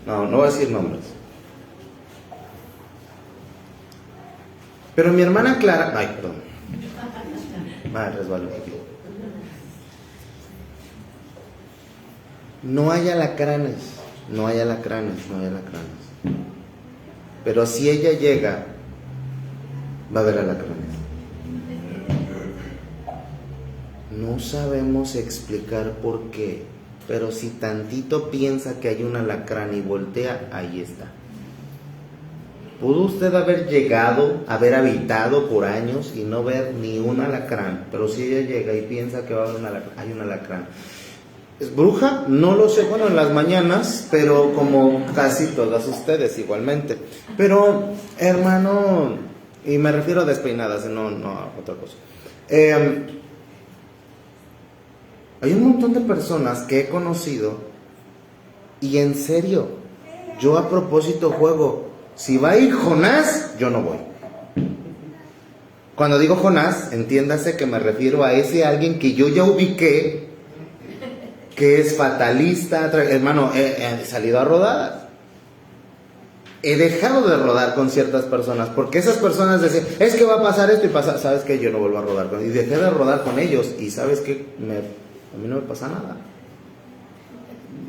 No voy a decir nombres. Pero mi hermana Clara, perdón. Resbaló un poquito. No hay alacranes. Pero si ella llega, va a haber alacranes. No sabemos explicar por qué, pero si tantito piensa que hay un alacrán y voltea, ahí está. ¿Pudo usted haber haber habitado por años y no ver ni un alacrán? Pero si ella llega y piensa que va a haber hay un alacrán. ¿Es bruja? No lo sé, bueno, en las mañanas, pero como casi todas ustedes igualmente. Pero, hermano, y me refiero a despeinadas, no a otra cosa. Hay un montón de personas que he conocido y en serio, yo a propósito juego, si va a ir Jonás, yo no voy. Cuando digo Jonás, entiéndase que me refiero a ese alguien que yo ya ubiqué, que es fatalista. Hermano, he salido a rodadas. He dejado de rodar con ciertas personas, porque esas personas decían, es que va a pasar esto y pasa, ¿sabes qué? Yo no vuelvo a rodar con ellos. Y dejé de rodar con ellos, y ¿sabes qué? A mí no me pasa nada.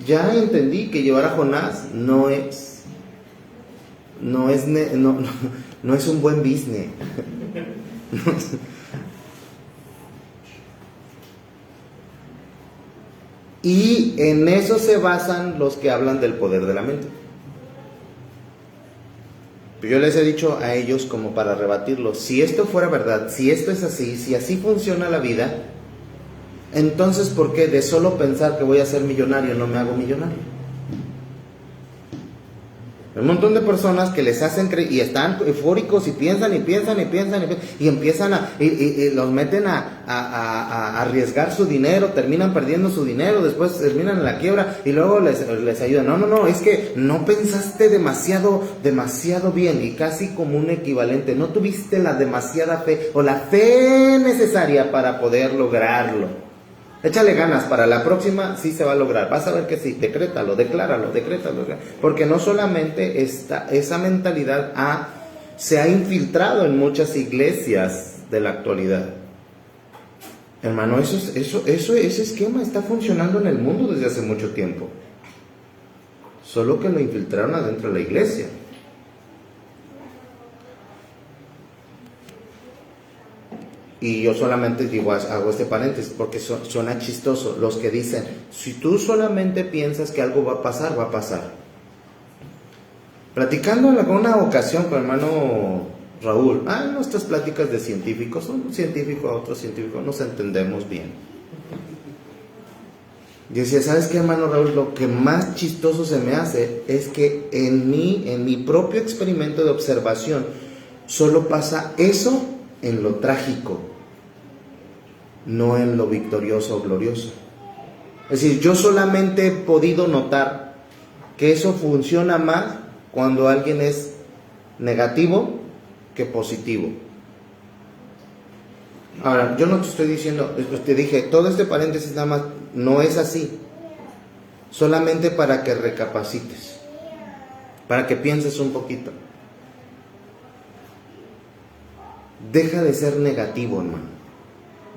Ya entendí que llevar a Jonás no es un buen business. Y en eso se basan los que hablan del poder de la mente. Yo les he dicho a ellos como para rebatirlo, si esto fuera verdad, si esto es así, si así funciona la vida, entonces ¿por qué de solo pensar que voy a ser millonario no me hago millonario? Hay un montón de personas que les hacen creer y están eufóricos y piensan y empiezan y los meten a arriesgar su dinero, terminan perdiendo su dinero, después terminan en la quiebra y luego les ayudan. No, es que no pensaste demasiado bien y casi como un equivalente, no tuviste la demasiada fe o la fe necesaria para poder lograrlo. Échale ganas, para la próxima sí se va a lograr, vas a ver que sí, decrétalo, decláralo, porque no solamente esa mentalidad se ha infiltrado en muchas iglesias de la actualidad. Hermano, ese esquema está funcionando en el mundo desde hace mucho tiempo, solo que lo infiltraron adentro de la iglesia. Y yo solamente hago este paréntesis porque suena chistoso. Los que dicen, si tú solamente piensas que algo va a pasar, va a pasar. Platicando en alguna ocasión con el hermano Raúl, nuestras pláticas de científicos, un científico a otro científico, nos entendemos bien. Yo decía, ¿sabes qué, hermano Raúl? Lo que más chistoso se me hace es que en mi propio experimento de observación, solo pasa eso en lo trágico, no en lo victorioso o glorioso. Es decir, yo solamente he podido notar que eso funciona más cuando alguien es negativo que positivo. Ahora, yo no te estoy diciendo, te dije, todo este paréntesis nada más, no es así. Solamente para que recapacites, para que pienses un poquito. Deja de ser negativo, hermano.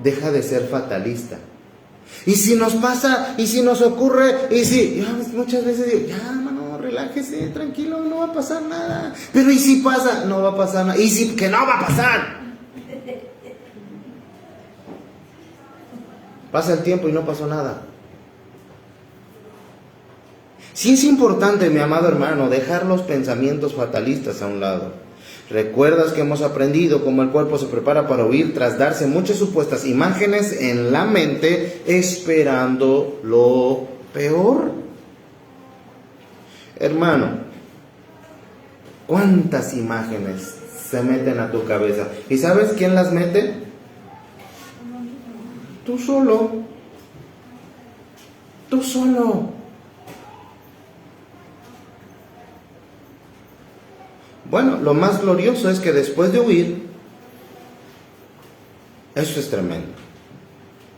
Deja de ser fatalista. Y si nos pasa, y si nos ocurre, y si... Yo muchas veces digo, ya, hermano, relájese, tranquilo, no va a pasar nada. Pero ¿y si pasa? No va a pasar nada. ¿Y si que no va a pasar? Pasa el tiempo y no pasó nada. Sí es importante, mi amado hermano, dejar los pensamientos fatalistas a un lado. ¿Recuerdas que hemos aprendido cómo el cuerpo se prepara para huir tras darse muchas supuestas imágenes en la mente, esperando lo peor? Hermano, ¿cuántas imágenes se meten a tu cabeza? ¿Y sabes quién las mete? Tú solo. Tú solo. Bueno, lo más glorioso es que después de huir, eso es tremendo.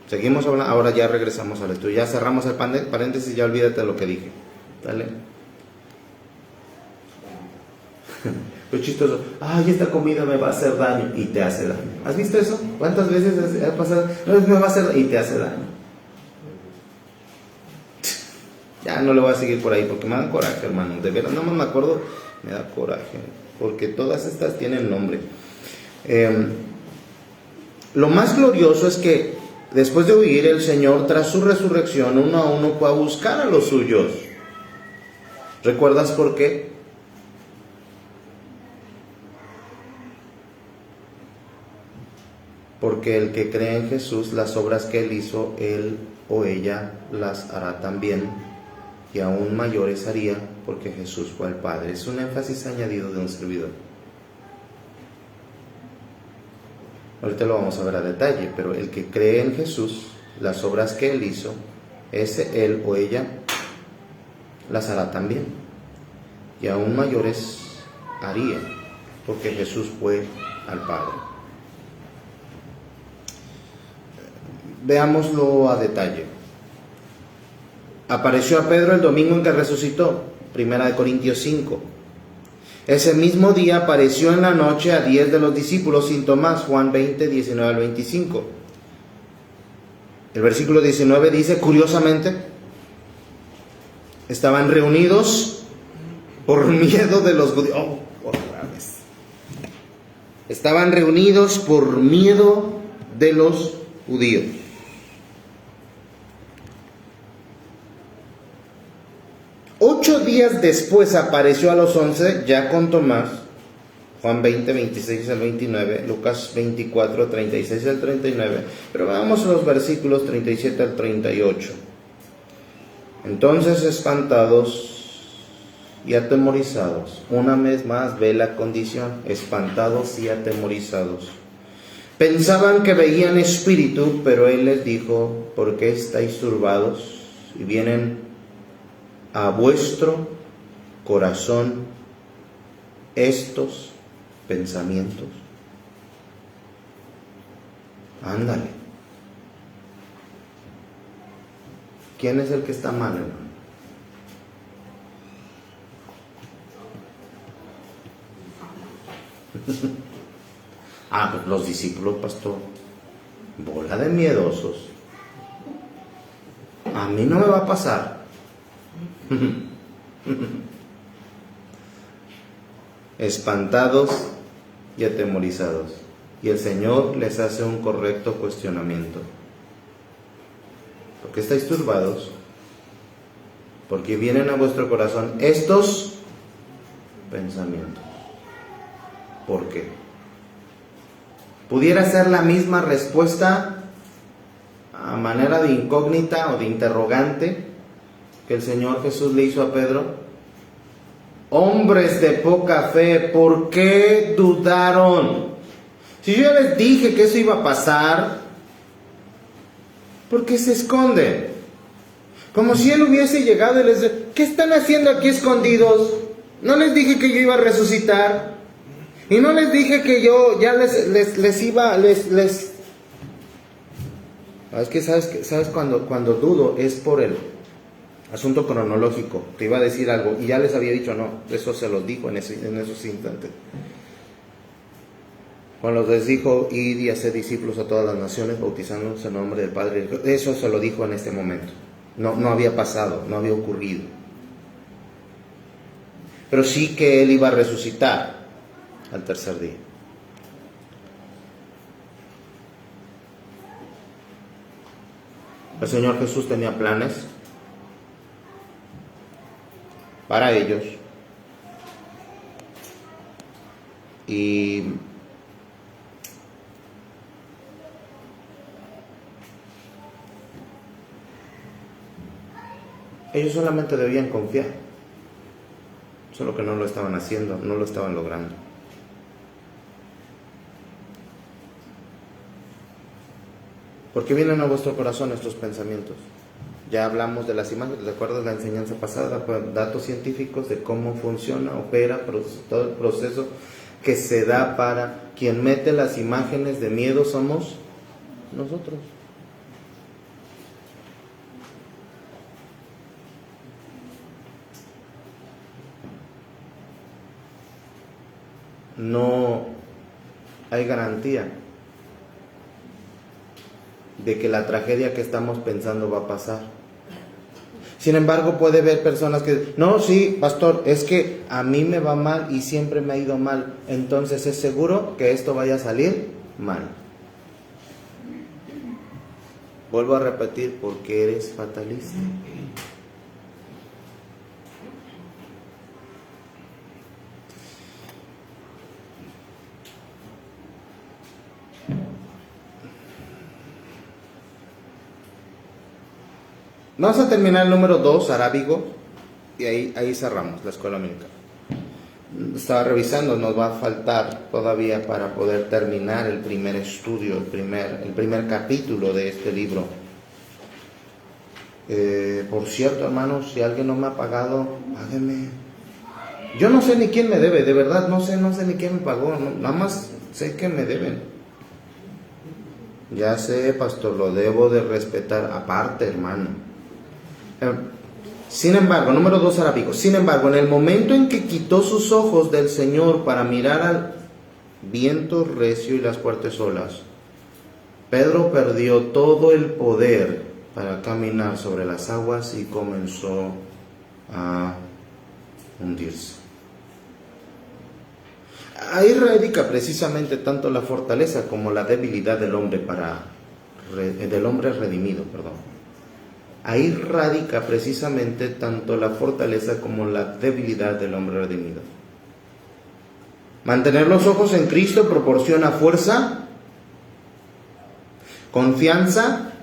Seguimos hablando, ahora ya regresamos al estudio, ya cerramos el paréntesis, ya olvídate de lo que dije. Dale. Lo chistoso, ay, esta comida me va a hacer daño y te hace daño. ¿Has visto eso? ¿Cuántas veces ha pasado? No, me va a hacer y te hace daño. Ya no le voy a seguir por ahí porque me da coraje, hermano. De verdad, no me acuerdo, me da coraje. Porque todas estas tienen nombre. Lo más glorioso es que después de huir, el Señor, tras su resurrección, uno a uno fue a buscar a los suyos. ¿Recuerdas por qué? Porque el que cree en Jesús, las obras que Él hizo, él o ella las hará también. Y aún mayores haría, porque Jesús fue al Padre. Es un énfasis añadido de un servidor. Ahorita lo vamos a ver a detalle, pero el que cree en Jesús, las obras que Él hizo, él o ella las hará también. Y aún mayores haría, porque Jesús fue al Padre. Veámoslo a detalle. Apareció a Pedro el domingo en que resucitó, 1 Corintios 5. Ese mismo día apareció en la noche a 10 de los discípulos sin Tomás, Juan 20, 19 al 25. El versículo 19 dice, curiosamente, estaban reunidos por miedo de los judíos. Otra vez. Estaban reunidos por miedo de los judíos. Ocho días después apareció a los 11, ya con Tomás, Juan 20, 26 al 29, Lucas 24, 36 al 39, pero veamos los versículos 37 al 38. Entonces, espantados y atemorizados, una vez más ve la condición, espantados y atemorizados. Pensaban que veían espíritu, pero Él les dijo, ¿por qué estáis turbados? Y vienen a vuestro corazón estos pensamientos. Ándale. ¿Quién es el que está mal, hermano? Pues los discípulos, pastor. Bola de miedosos. A mí no me va a pasar. Espantados y atemorizados. Y el Señor les hace un correcto cuestionamiento. ¿Por qué estáis turbados? Porque vienen a vuestro corazón estos pensamientos. ¿Por qué? Pudiera ser la misma respuesta a manera de incógnita o de interrogante que el Señor Jesús le hizo a Pedro. Hombres de poca fe, ¿por qué dudaron? Si yo ya les dije que eso iba a pasar, ¿por qué se esconden? Como si Él hubiese llegado y les dice, ¿qué están haciendo aquí escondidos? No les dije que yo iba a resucitar. Y no les dije que yo ya les iba. Es que sabes cuando dudo es por el asunto cronológico. Te iba a decir algo y ya les había dicho no. Eso se los dijo en esos instantes. Cuando les dijo, id y haced discípulos a todas las naciones, bautizándolos en nombre del Padre y del Hijo. Eso se lo dijo en este momento. No había pasado, no había ocurrido. Pero sí que Él iba a resucitar al tercer día. El Señor Jesús tenía planes para ellos y ellos solamente debían confiar, solo que no lo estaban haciendo, no lo estaban logrando. ¿Por qué vienen a vuestro corazón estos pensamientos? Ya hablamos de las imágenes, ¿recuerdas la enseñanza pasada? Datos científicos de cómo funciona, opera, todo el proceso que se da para quien mete las imágenes de miedo somos nosotros. No hay garantía de que la tragedia que estamos pensando va a pasar. Sin embargo, puede haber personas que, no, sí, pastor, es que a mí me va mal y siempre me ha ido mal, entonces es seguro que esto vaya a salir mal. Vuelvo a repetir, porque eres fatalista. Vamos a terminar el número 2, arábigo, y ahí cerramos la escuela dominical. Estaba revisando, nos va a faltar todavía para poder terminar el primer estudio, el primer capítulo de este libro. Por cierto, hermanos, si alguien no me ha pagado, págueme. Yo no sé ni quién me debe, de verdad, no sé ni quién me pagó, nada más sé que me deben. Ya sé, pastor, lo debo de respetar aparte, hermano. Sin embargo, número 2, arábigo. Sin embargo, en el momento en que quitó sus ojos del Señor para mirar al viento recio y las fuertes olas, Pedro perdió todo el poder para caminar sobre las aguas y comenzó a hundirse. Ahí radica precisamente tanto la fortaleza como la debilidad del hombre redimido, perdón. Ahí radica precisamente tanto la fortaleza como la debilidad del hombre redimido. Mantener los ojos en Cristo proporciona fuerza, confianza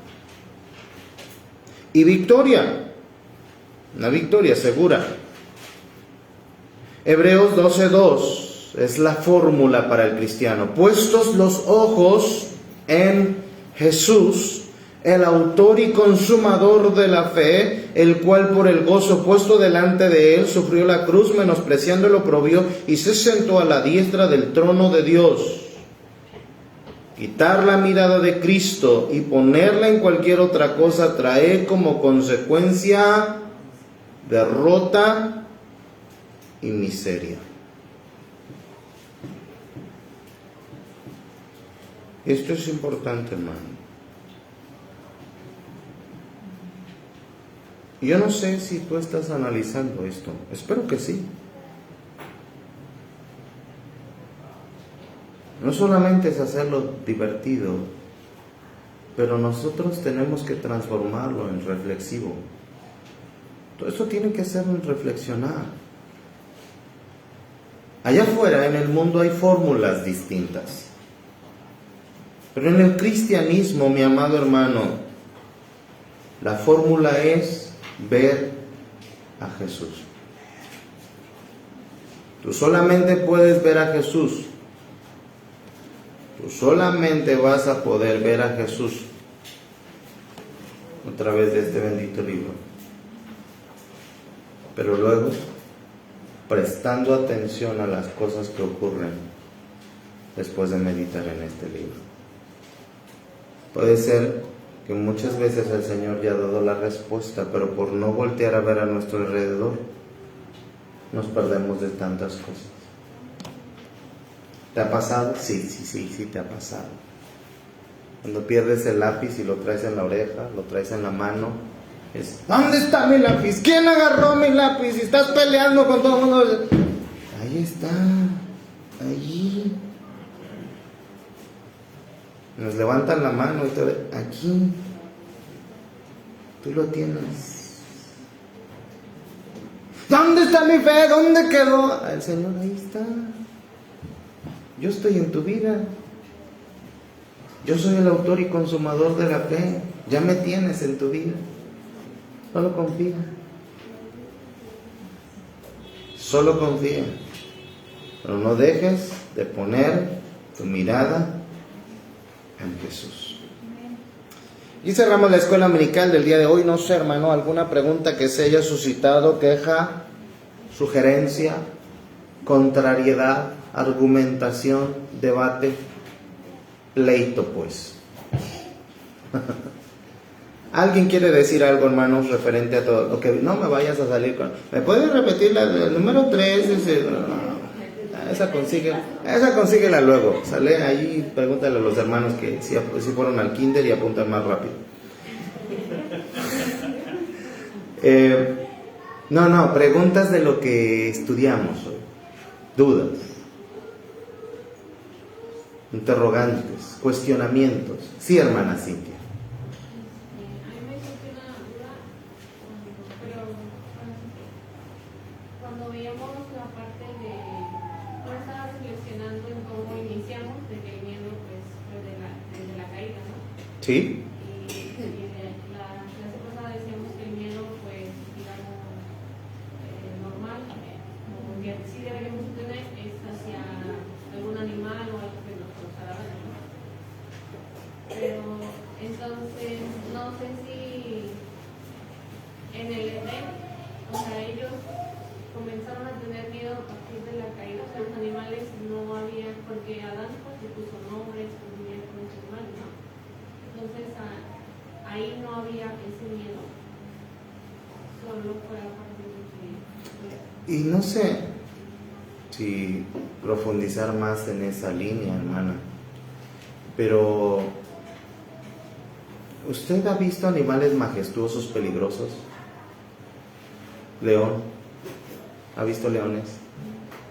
y victoria. Una victoria segura. Hebreos 12:2 es la fórmula para el cristiano. Puestos los ojos en Jesús, el autor y consumador de la fe, el cual por el gozo puesto delante de él sufrió la cruz, menospreciando el oprobio, y se sentó a la diestra del trono de Dios. Quitar la mirada de Cristo y ponerla en cualquier otra cosa trae como consecuencia derrota y miseria. Esto es importante, hermano. Yo no sé si tú estás analizando esto. Espero que sí. No solamente es hacerlo divertido, pero nosotros tenemos que transformarlo en reflexivo. Todo esto tiene que hacernos reflexionar. Allá afuera en el mundo hay fórmulas distintas. Pero en el cristianismo, mi amado hermano, La fórmula es ver a Jesús. Tú solamente puedes ver a Jesús. Tú solamente vas a poder ver a Jesús a través de este bendito libro. Pero luego, prestando atención a las cosas que ocurren después de meditar en este libro. Puede ser que muchas veces el Señor ya ha dado la respuesta, pero por no voltear a ver a nuestro alrededor, nos perdemos de tantas cosas. ¿Te ha pasado? Sí te ha pasado. Cuando pierdes el lápiz y lo traes en la oreja, lo traes en la mano, es, ¿dónde está mi lápiz? ¿Quién agarró mi lápiz? Y estás peleando con todo el mundo. Ahí está, allí. Nos levantan la mano y todo, aquí. Tú lo tienes. ¿Dónde está mi fe? ¿Dónde quedó? El Señor ahí está. Yo estoy en tu vida. Yo soy el autor y consumador de la fe. Ya me tienes en tu vida. Solo confía. Solo confía. Pero no dejes de poner tu mirada en Jesús. Y cerramos la escuela dominical del día de hoy. No sé, hermano, alguna pregunta que se haya suscitado, queja, sugerencia, contrariedad, argumentación, debate, pleito, pues. ¿Alguien quiere decir algo, hermanos, referente a todo? Lo que no me vayas a salir con... ¿Me puedes repetir el número 3? Esa consíguela luego. Sale ahí, pregúntale a los hermanos que si fueron al kinder y apuntan más rápido. No, preguntas de lo que estudiamos hoy. Dudas. Interrogantes, cuestionamientos. Sí, hermana Cintia. A mí me surgió una duda, pero cuando veíamos la parte de, cuando estaba reflexionando en cómo iniciamos, de que el miedo pues fue desde la caída, ¿no? Sí. Y la clase pasada decíamos que el miedo pues, digamos, normal, como que sí deberíamos tener, es hacia algún animal o algo que nos causara daño, ¿no? Pero entonces no sé si en el Edén, o sea, ellos comenzaron a tener miedo a partir de la caída. O sea, los animales no había, porque Adán pues le puso nombres, vivía con los animales, ¿no? Entonces ahí no había ese miedo, solo fue a partir de que... Y no sé si profundizar más en esa línea, hermana, pero ¿usted ha visto animales majestuosos, peligrosos? León. ¿Ha visto leones?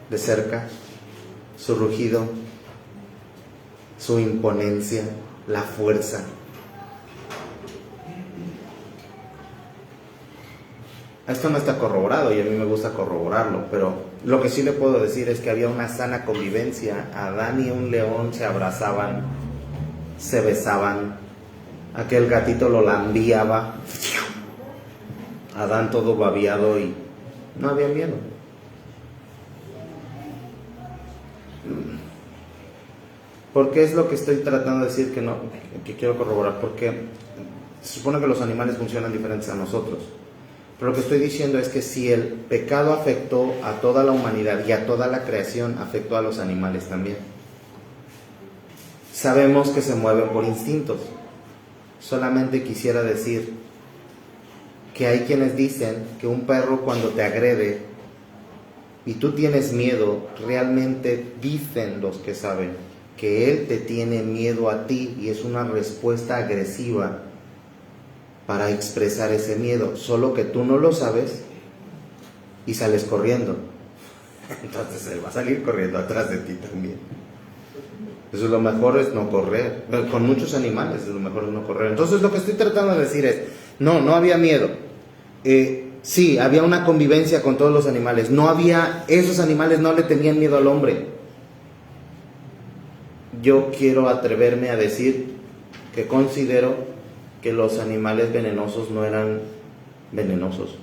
De cerca. Su rugido, su imponencia, la fuerza. Esto no está corroborado y a mí me gusta corroborarlo, pero lo que sí le puedo decir es que había una sana convivencia. Adán y un león se abrazaban, se besaban, aquel gatito lo lambiaba, Adán todo babiado y no había miedo. Porque es lo que estoy tratando de decir que quiero corroborar, porque se supone que los animales funcionan diferentes a nosotros. Pero lo que estoy diciendo es que si el pecado afectó a toda la humanidad y a toda la creación, afectó a los animales también. Sabemos que se mueven por instintos. Solamente quisiera decir que hay quienes dicen que un perro cuando te agrede y tú tienes miedo, realmente dicen los que saben que él te tiene miedo a ti y es una respuesta agresiva para expresar ese miedo, solo que tú no lo sabes y sales corriendo. Entonces él va a salir corriendo atrás de ti también. Eso lo mejor es no correr. Con muchos animales lo mejor es no correr. Entonces lo que estoy tratando de decir es, no había miedo. Sí, había una convivencia con todos los animales. Esos animales no le tenían miedo al hombre. Yo quiero atreverme a decir que considero que que los animales venenosos no eran venenosos.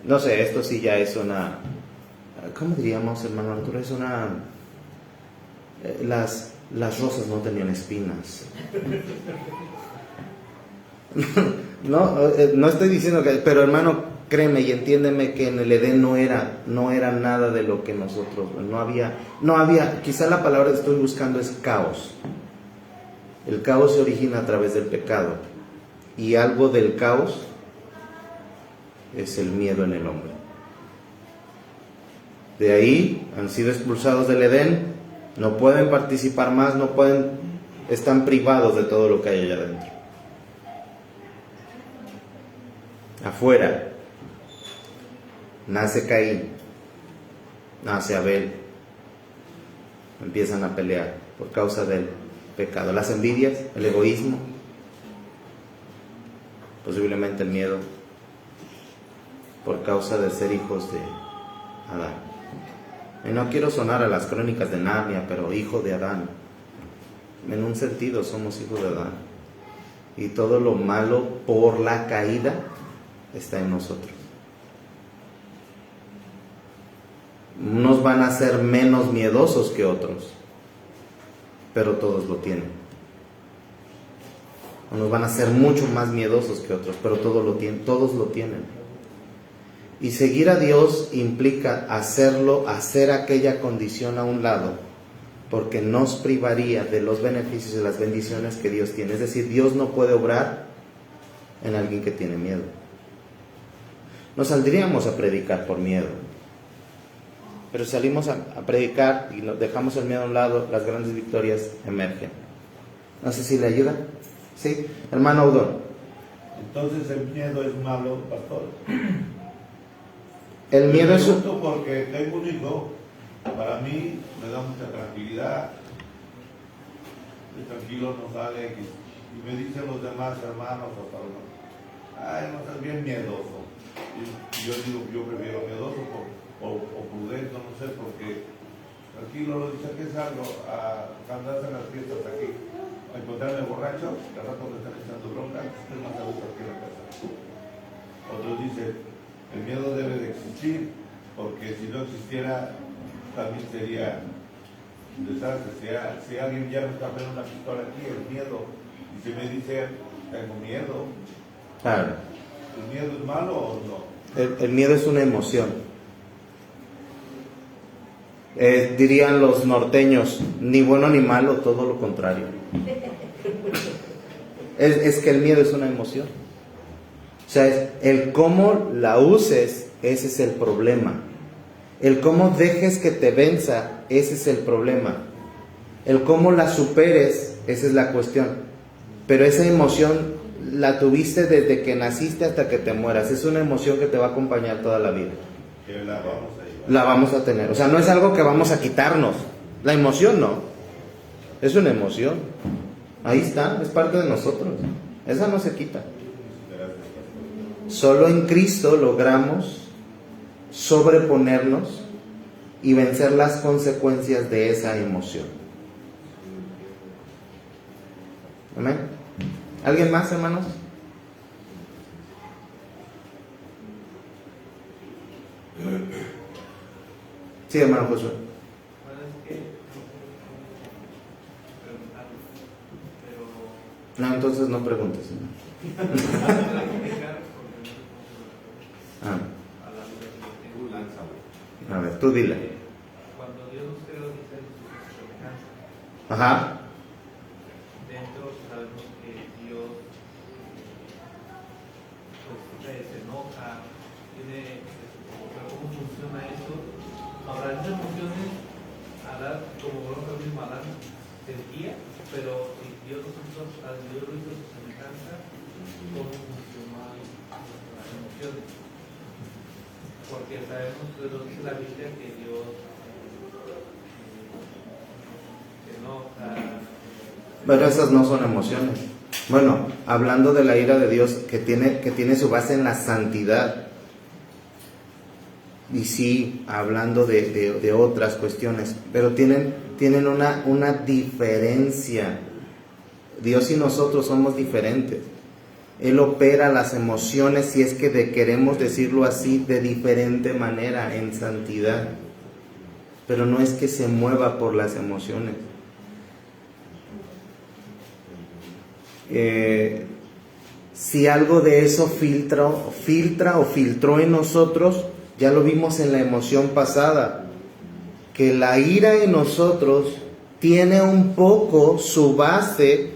No sé, esto sí ya es una, ¿cómo diríamos, hermano Arturo? Es una, las rosas no tenían espinas. No estoy diciendo que, pero hermano, créeme y entiéndeme que en el Edén no era nada de lo que nosotros, no había, quizá la palabra que estoy buscando es caos. El caos se origina a través del pecado, y algo del caos es el miedo en el hombre. De ahí han sido expulsados del Edén, no pueden participar más, están privados de todo lo que hay allá adentro. Afuera nace Caín, nace Abel, empiezan a pelear por causa del pecado, las envidias, el egoísmo, posiblemente el miedo, por causa de ser hijos de Adán. Y no quiero sonar a las crónicas de Narnia, pero hijo de Adán. En un sentido somos hijos de Adán. Y todo lo malo por la caída está en nosotros. Unos van a ser menos miedosos que otros, pero todos lo tienen. Unos van a ser mucho más miedosos que otros, pero todos lo tienen. Y seguir a Dios implica hacer aquella condición a un lado, porque nos privaría de los beneficios y las bendiciones que Dios tiene. Es decir, Dios no puede obrar en alguien que tiene miedo. No saldríamos a predicar por miedo, pero salimos a predicar y dejamos el miedo a un lado, las grandes victorias emergen. No sé si le ayuda. ¿Sí? Hermano Audón. Entonces el miedo es malo, pastor. El miedo es porque tengo un hijo, para mí me da mucha tranquilidad. De tranquilo no sale y me dicen los demás hermanos o hermanos, ay, no estás bien miedoso. Y yo digo, yo prefiero miedoso o prudente, no sé, porque tranquilo lo dice que salgo a andarse en las fiestas aquí, a encontrarme borracho, que al rato me están echando bronca, estoy más a gusto aquí en la casa. Otros dicen, el miedo debe de existir, porque si no existiera, también sería un desastre. Si alguien ya me está poniendo una pistola aquí, el miedo, y si me dice, tengo miedo, claro. ¿el miedo es malo o no? El miedo es una emoción. Dirían los norteños, ni bueno ni malo, todo lo contrario. Es que el miedo es una emoción. O sea, el cómo la uses, ese es el problema. El cómo dejes que te venza, ese es el problema. El cómo la superes, esa es la cuestión. Pero esa emoción la tuviste desde que naciste hasta que te mueras. Es una emoción que te va a acompañar toda la vida. Que la vamos a llevar. La vamos a tener. O sea, no es algo que vamos a quitarnos. La emoción no. Es una emoción. Ahí está, es parte de nosotros. Esa no se quita. Solo en Cristo logramos sobreponernos y vencer las consecuencias de esa emoción. Amén. ¿Alguien más, hermanos? Sí, hermano Josué. No, entonces no preguntes. A ver, tú dile. Cuando Dios nos creó, dice su semejanza. Ajá. Dentro sabemos que Dios pues, se enoja, tiene, pero ¿cómo funciona eso? Ahora, esas emociones, Adán, como volvemos al mismo, Adán sentía, pero si Dios lo hizo a su semejanza, ¿cómo funcionan las emociones? Porque sabemos que lo dice la Biblia que Dios se enoja. Pero esas no son emociones. Bueno, hablando de la ira de Dios que tiene su base en la santidad. y sí, hablando de otras cuestiones, pero tienen una diferencia. Dios y nosotros somos diferentes. Él opera las emociones, si es que queremos decirlo así, de diferente manera, en santidad. Pero no es que se mueva por las emociones. Si algo de eso filtra o filtró en nosotros, ya lo vimos en la emoción pasada, que la ira en nosotros tiene un poco su base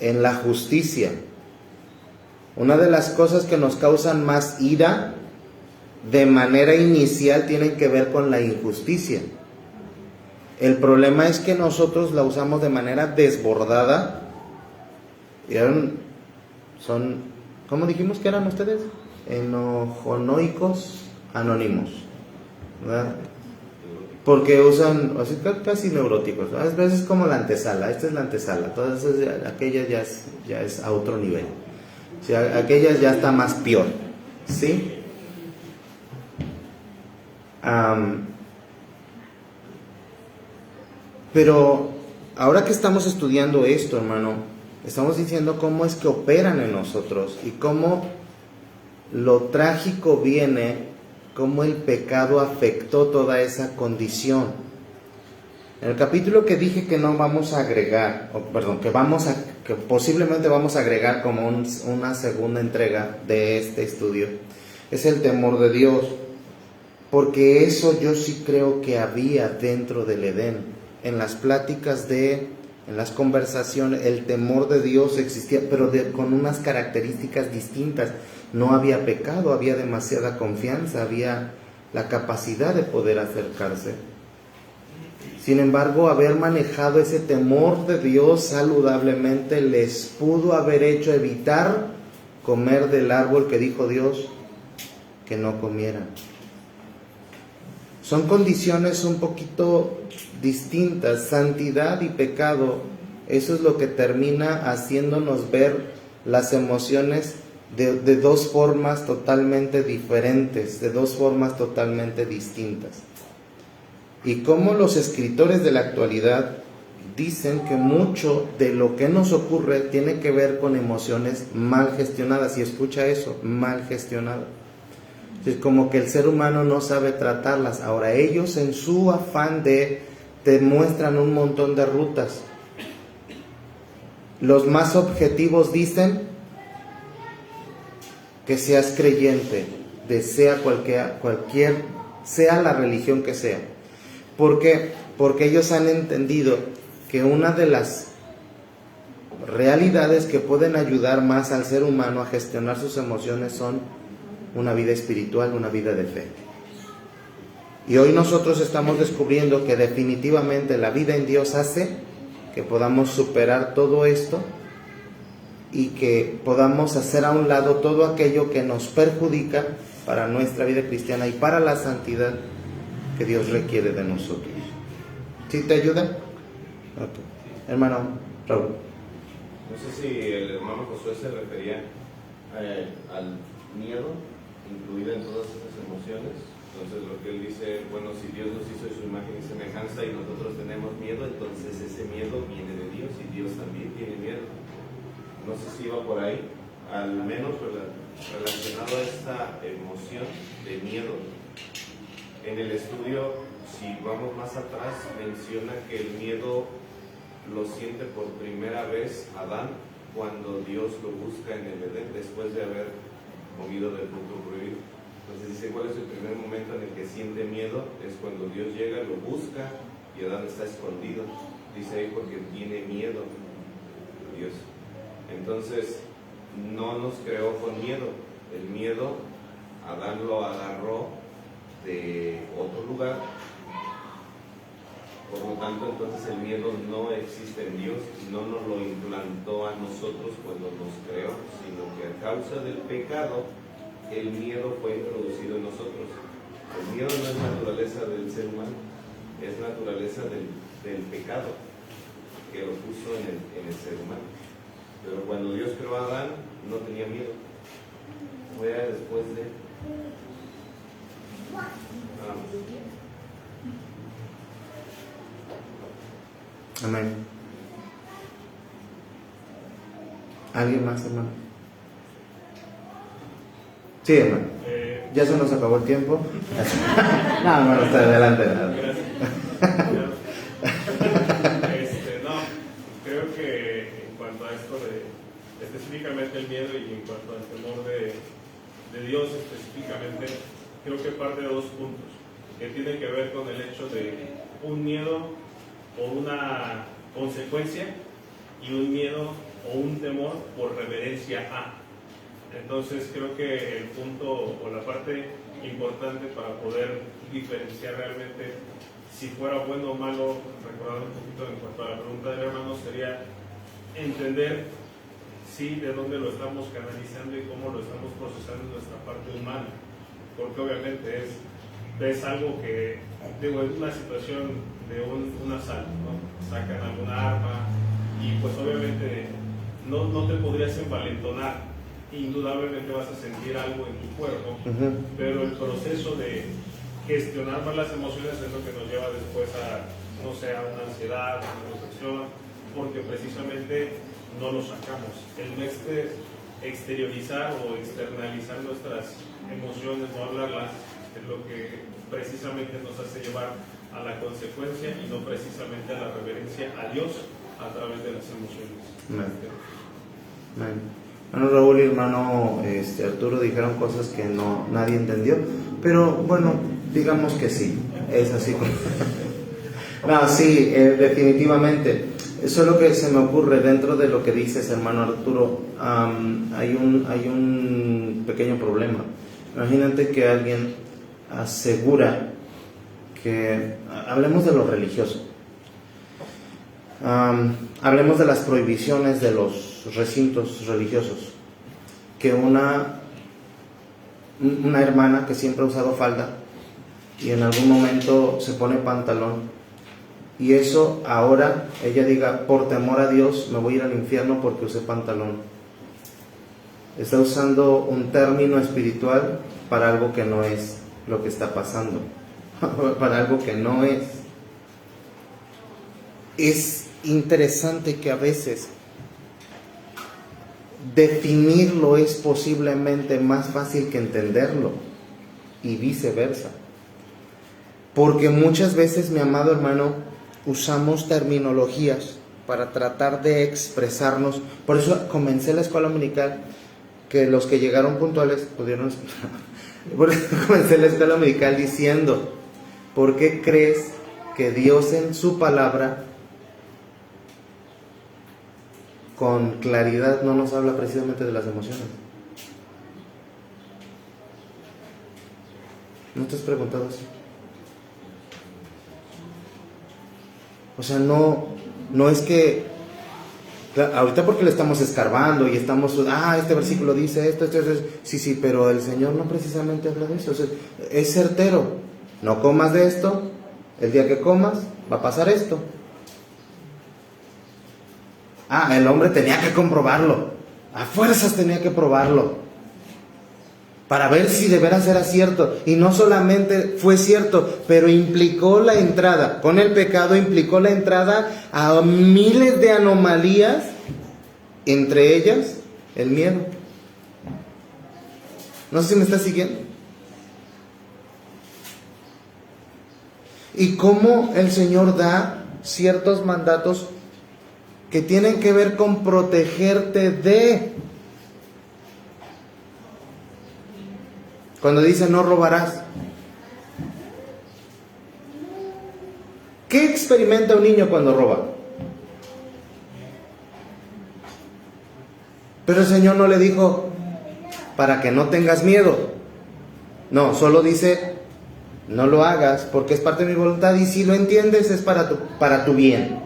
en la justicia. Una de las cosas que nos causan más ira de manera inicial tienen que ver con la injusticia. El problema es que nosotros la usamos de manera desbordada. ¿Cómo dijimos que eran ustedes? Enojonoicos anónimos, ¿verdad? Porque usan, así, casi neuróticos, a veces como la antesala. Esta es la antesala, todas esas, aquellas ya es a otro nivel. O sea, aquellas ya está más peor, ¿sí? Pero ahora que estamos estudiando esto, hermano, estamos diciendo cómo es que operan en nosotros y cómo lo trágico viene, cómo el pecado afectó toda esa condición. En el capítulo que dije que no vamos a agregar, que posiblemente vamos a agregar como una segunda entrega de este estudio, es el temor de Dios, porque eso yo sí creo que había dentro del Edén. En las pláticas en las conversaciones, el temor de Dios existía, pero con unas características distintas. No había pecado, había demasiada confianza, había la capacidad de poder acercarse. Sin embargo, haber manejado ese temor de Dios saludablemente les pudo haber hecho evitar comer del árbol que dijo Dios que no comieran. Son condiciones un poquito distintas. Santidad y pecado, eso es lo que termina haciéndonos ver las emociones de dos formas totalmente diferentes, de dos formas totalmente distintas. Y como los escritores de la actualidad dicen que mucho de lo que nos ocurre tiene que ver con emociones mal gestionadas. Y escucha eso, mal gestionadas. Es como que el ser humano no sabe tratarlas. Ahora ellos, en su afán te muestran un montón de rutas. Los más objetivos dicen que seas creyente, sea la religión que sea. ¿Por qué? Porque ellos han entendido que una de las realidades que pueden ayudar más al ser humano a gestionar sus emociones son una vida espiritual, una vida de fe. Y hoy nosotros estamos descubriendo que definitivamente la vida en Dios hace que podamos superar todo esto y que podamos hacer a un lado todo aquello que nos perjudica para nuestra vida cristiana y para la santidad que Dios requiere de nosotros. ¿Sí te ayuda? Okay. Hermano Raúl. No sé si el hermano Josué se refería al miedo incluido en todas esas emociones. Entonces lo que él dice, bueno, si Dios nos hizo su imagen y semejanza y nosotros tenemos miedo, entonces ese miedo viene de Dios y Dios también tiene miedo. No sé si iba por ahí, al menos relacionado a esta emoción de miedo. En el estudio, si vamos más atrás, menciona que el miedo lo siente por primera vez Adán cuando Dios lo busca en el Edén después de haber comido del fruto prohibido. Entonces dice, ¿cuál es el primer momento en el que siente miedo? Es cuando Dios llega, lo busca y Adán está escondido. Dice ahí porque tiene miedo Dios. Entonces no nos creó con miedo. El miedo Adán lo agarró de otro lugar. Por lo tanto, entonces el miedo no existe en Dios, no nos lo implantó a nosotros cuando nos creó, sino que a causa del pecado, el miedo fue introducido en nosotros. El miedo no es naturaleza del ser humano, es naturaleza del pecado que lo puso en el ser humano. Pero cuando Dios creó a Adán, no tenía miedo. Fue después de... Nada más. Amén. ¿Alguien más, hermano? Sí, hermano. Ya se nos acabó el tiempo. No, hermano, está adelante. Gracias. No, creo que en cuanto a esto de específicamente el miedo y en cuanto al temor de Dios específicamente, creo que parte de dos puntos que tienen que ver con el hecho de un miedo o una consecuencia y un miedo o un temor por reverencia a. Entonces creo que el punto o la parte importante para poder diferenciar realmente si fuera bueno o malo, recordando un poquito en cuanto a la pregunta del hermano, sería entender sí de dónde lo estamos canalizando y cómo lo estamos procesando en nuestra parte humana, porque obviamente es algo que, digo, es una situación de un asalto, ¿no? Sacan alguna arma y pues obviamente no te podrías envalentonar, indudablemente vas a sentir algo en tu cuerpo, pero el proceso de gestionar más las emociones es lo que nos lleva después a, no sé, a una ansiedad, a una frustración, porque precisamente no lo sacamos. El no exteriorizar o externalizar nuestras emociones, no hablarlas, es lo que precisamente nos hace llevar a la consecuencia y no precisamente a la reverencia a Dios a través de las emociones. Hermano Raúl y hermano Arturo dijeron cosas que nadie entendió, pero bueno, digamos que sí, es así. No, sí, definitivamente. Eso es lo que se me ocurre dentro de lo que dices, hermano Arturo. Hay un pequeño problema. Imagínate que alguien asegura que, hablemos de lo religioso, hablemos de las prohibiciones de los recintos religiosos, que una hermana que siempre ha usado falda y en algún momento se pone pantalón, y eso ahora ella diga, por temor a Dios me voy a ir al infierno porque usé pantalón. Está usando un término espiritual para algo que no es lo que está pasando, para algo que no es. Es interesante que a veces definirlo es posiblemente más fácil que entenderlo y viceversa, porque muchas veces, mi amado hermano, usamos terminologías para tratar de expresarnos. Por eso comencé la escuela dominical, que los que llegaron puntuales pudieron escuchar. Por eso comencé la escuela dominical diciendo, ¿por qué crees que Dios en su palabra con claridad no nos habla precisamente de las emociones? ¿No te has preguntado eso? O sea, no es que ahorita porque le estamos escarbando y estamos, este versículo dice esto, sí, pero el Señor no precisamente habla de eso. O sea, es certero, no comas de esto, el día que comas va a pasar esto. El hombre tenía que comprobarlo, a fuerzas tenía que probarlo, para ver si de veras era cierto. Y no solamente fue cierto, pero implicó la entrada, con el pecado implicó la entrada a miles de anomalías, entre ellas el miedo. No sé si me estás siguiendo. Y cómo el Señor da ciertos mandatos que tienen que ver con protegerte de. Cuando dice no robarás, ¿qué experimenta un niño cuando roba? Pero el Señor no le dijo para que no tengas miedo. No, solo dice no lo hagas porque es parte de mi voluntad, y si lo entiendes es para tu bien.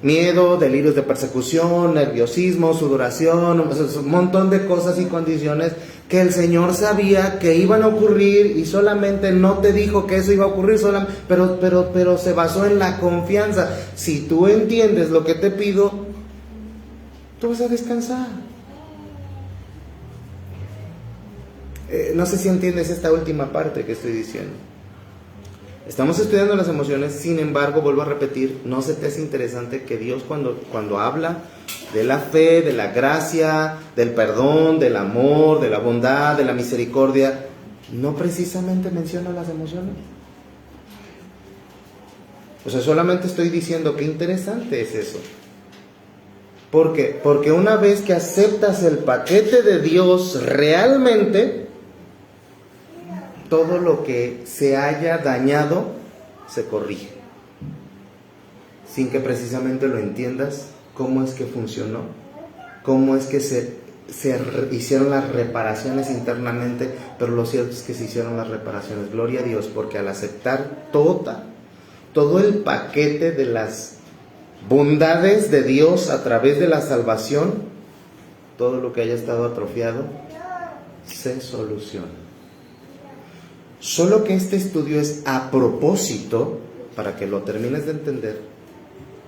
Miedo, delirios de persecución, nerviosismo, sudoración, un montón de cosas y condiciones que el Señor sabía que iban a ocurrir, y solamente no te dijo que eso iba a ocurrir, pero se basó en la confianza. Si tú entiendes lo que te pido, tú vas a descansar. No sé si entiendes esta última parte que estoy diciendo. Estamos estudiando las emociones, sin embargo, vuelvo a repetir, ¿no se te hace interesante que Dios cuando habla de la fe, de la gracia, del perdón, del amor, de la bondad, de la misericordia, no precisamente menciona las emociones? O sea, solamente estoy diciendo qué interesante es eso. ¿Por qué? Porque una vez que aceptas el paquete de Dios realmente, todo lo que se haya dañado se corrige. Sin que precisamente lo entiendas, cómo es que funcionó, cómo es que se hicieron las reparaciones internamente, pero lo cierto es que se hicieron las reparaciones. Gloria a Dios, porque al aceptar todo el paquete de las bondades de Dios a través de la salvación, todo lo que haya estado atrofiado se soluciona. Solo que este estudio es a propósito, para que lo termines de entender,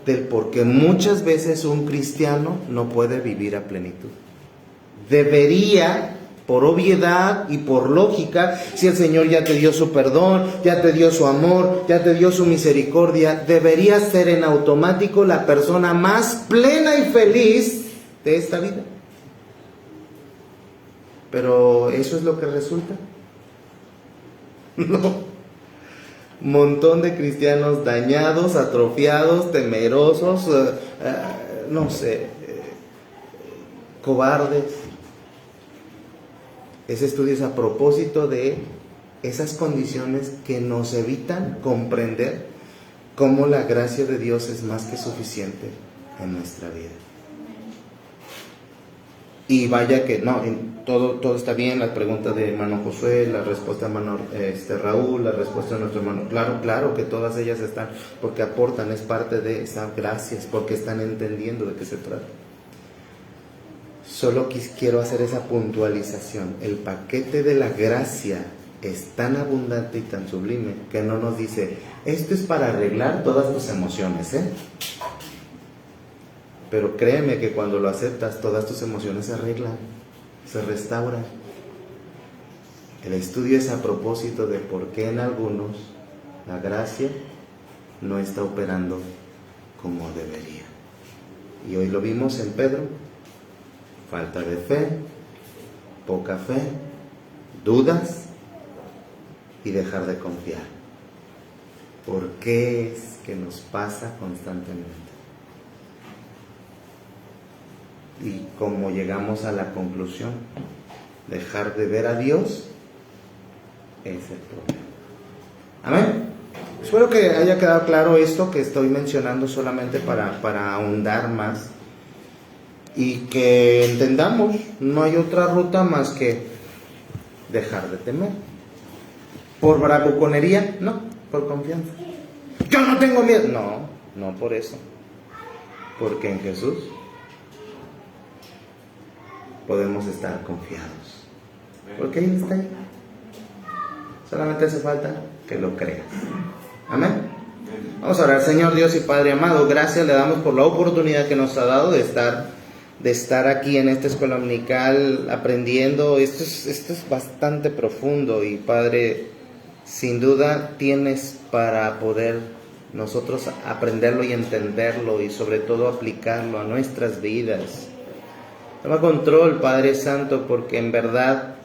del por qué muchas veces un cristiano no puede vivir a plenitud. Debería, por obviedad y por lógica, si el Señor ya te dio su perdón, ya te dio su amor, ya te dio su misericordia, debería ser en automático la persona más plena y feliz de esta vida. Pero ¿eso es lo que resulta? No. Montón de cristianos dañados, atrofiados, temerosos, cobardes. Ese estudio es a propósito de esas condiciones que nos evitan comprender cómo la gracia de Dios es más que suficiente en nuestra vida. Y vaya que todo está bien, la pregunta de hermano Josué, la respuesta de hermano Raúl, la respuesta de nuestro hermano, claro que todas ellas están, porque aportan, es parte de esas gracias, porque están entendiendo de qué se trata. Solo quiero hacer esa puntualización. El paquete de la gracia es tan abundante y tan sublime que no nos dice, esto es para arreglar todas tus emociones, Pero créeme que cuando lo aceptas, todas tus emociones se arreglan, se restauran. El estudio es a propósito de por qué en algunos la gracia no está operando como debería. Y hoy lo vimos en Pedro: falta de fe, poca fe, dudas y dejar de confiar. ¿Por qué es que nos pasa constantemente? Y como llegamos a la conclusión, dejar de ver a Dios es el problema. Amén. Espero que haya quedado claro esto que estoy mencionando, solamente para ahondar más y que entendamos, no hay otra ruta más que dejar de temer. ¿Por bravuconería? No, por confianza. Yo no tengo miedo. No por eso. Porque en Jesús podemos estar confiados. Porque Él está ahí. Solamente hace falta que lo creas. Amén. Vamos a orar. Señor Dios y Padre amado, gracias le damos por la oportunidad que nos ha dado de estar aquí en esta escuela dominical aprendiendo. Esto es bastante profundo y Padre, sin duda tienes para poder nosotros aprenderlo y entenderlo y sobre todo aplicarlo a nuestras vidas. Toma control, Padre Santo, porque en verdad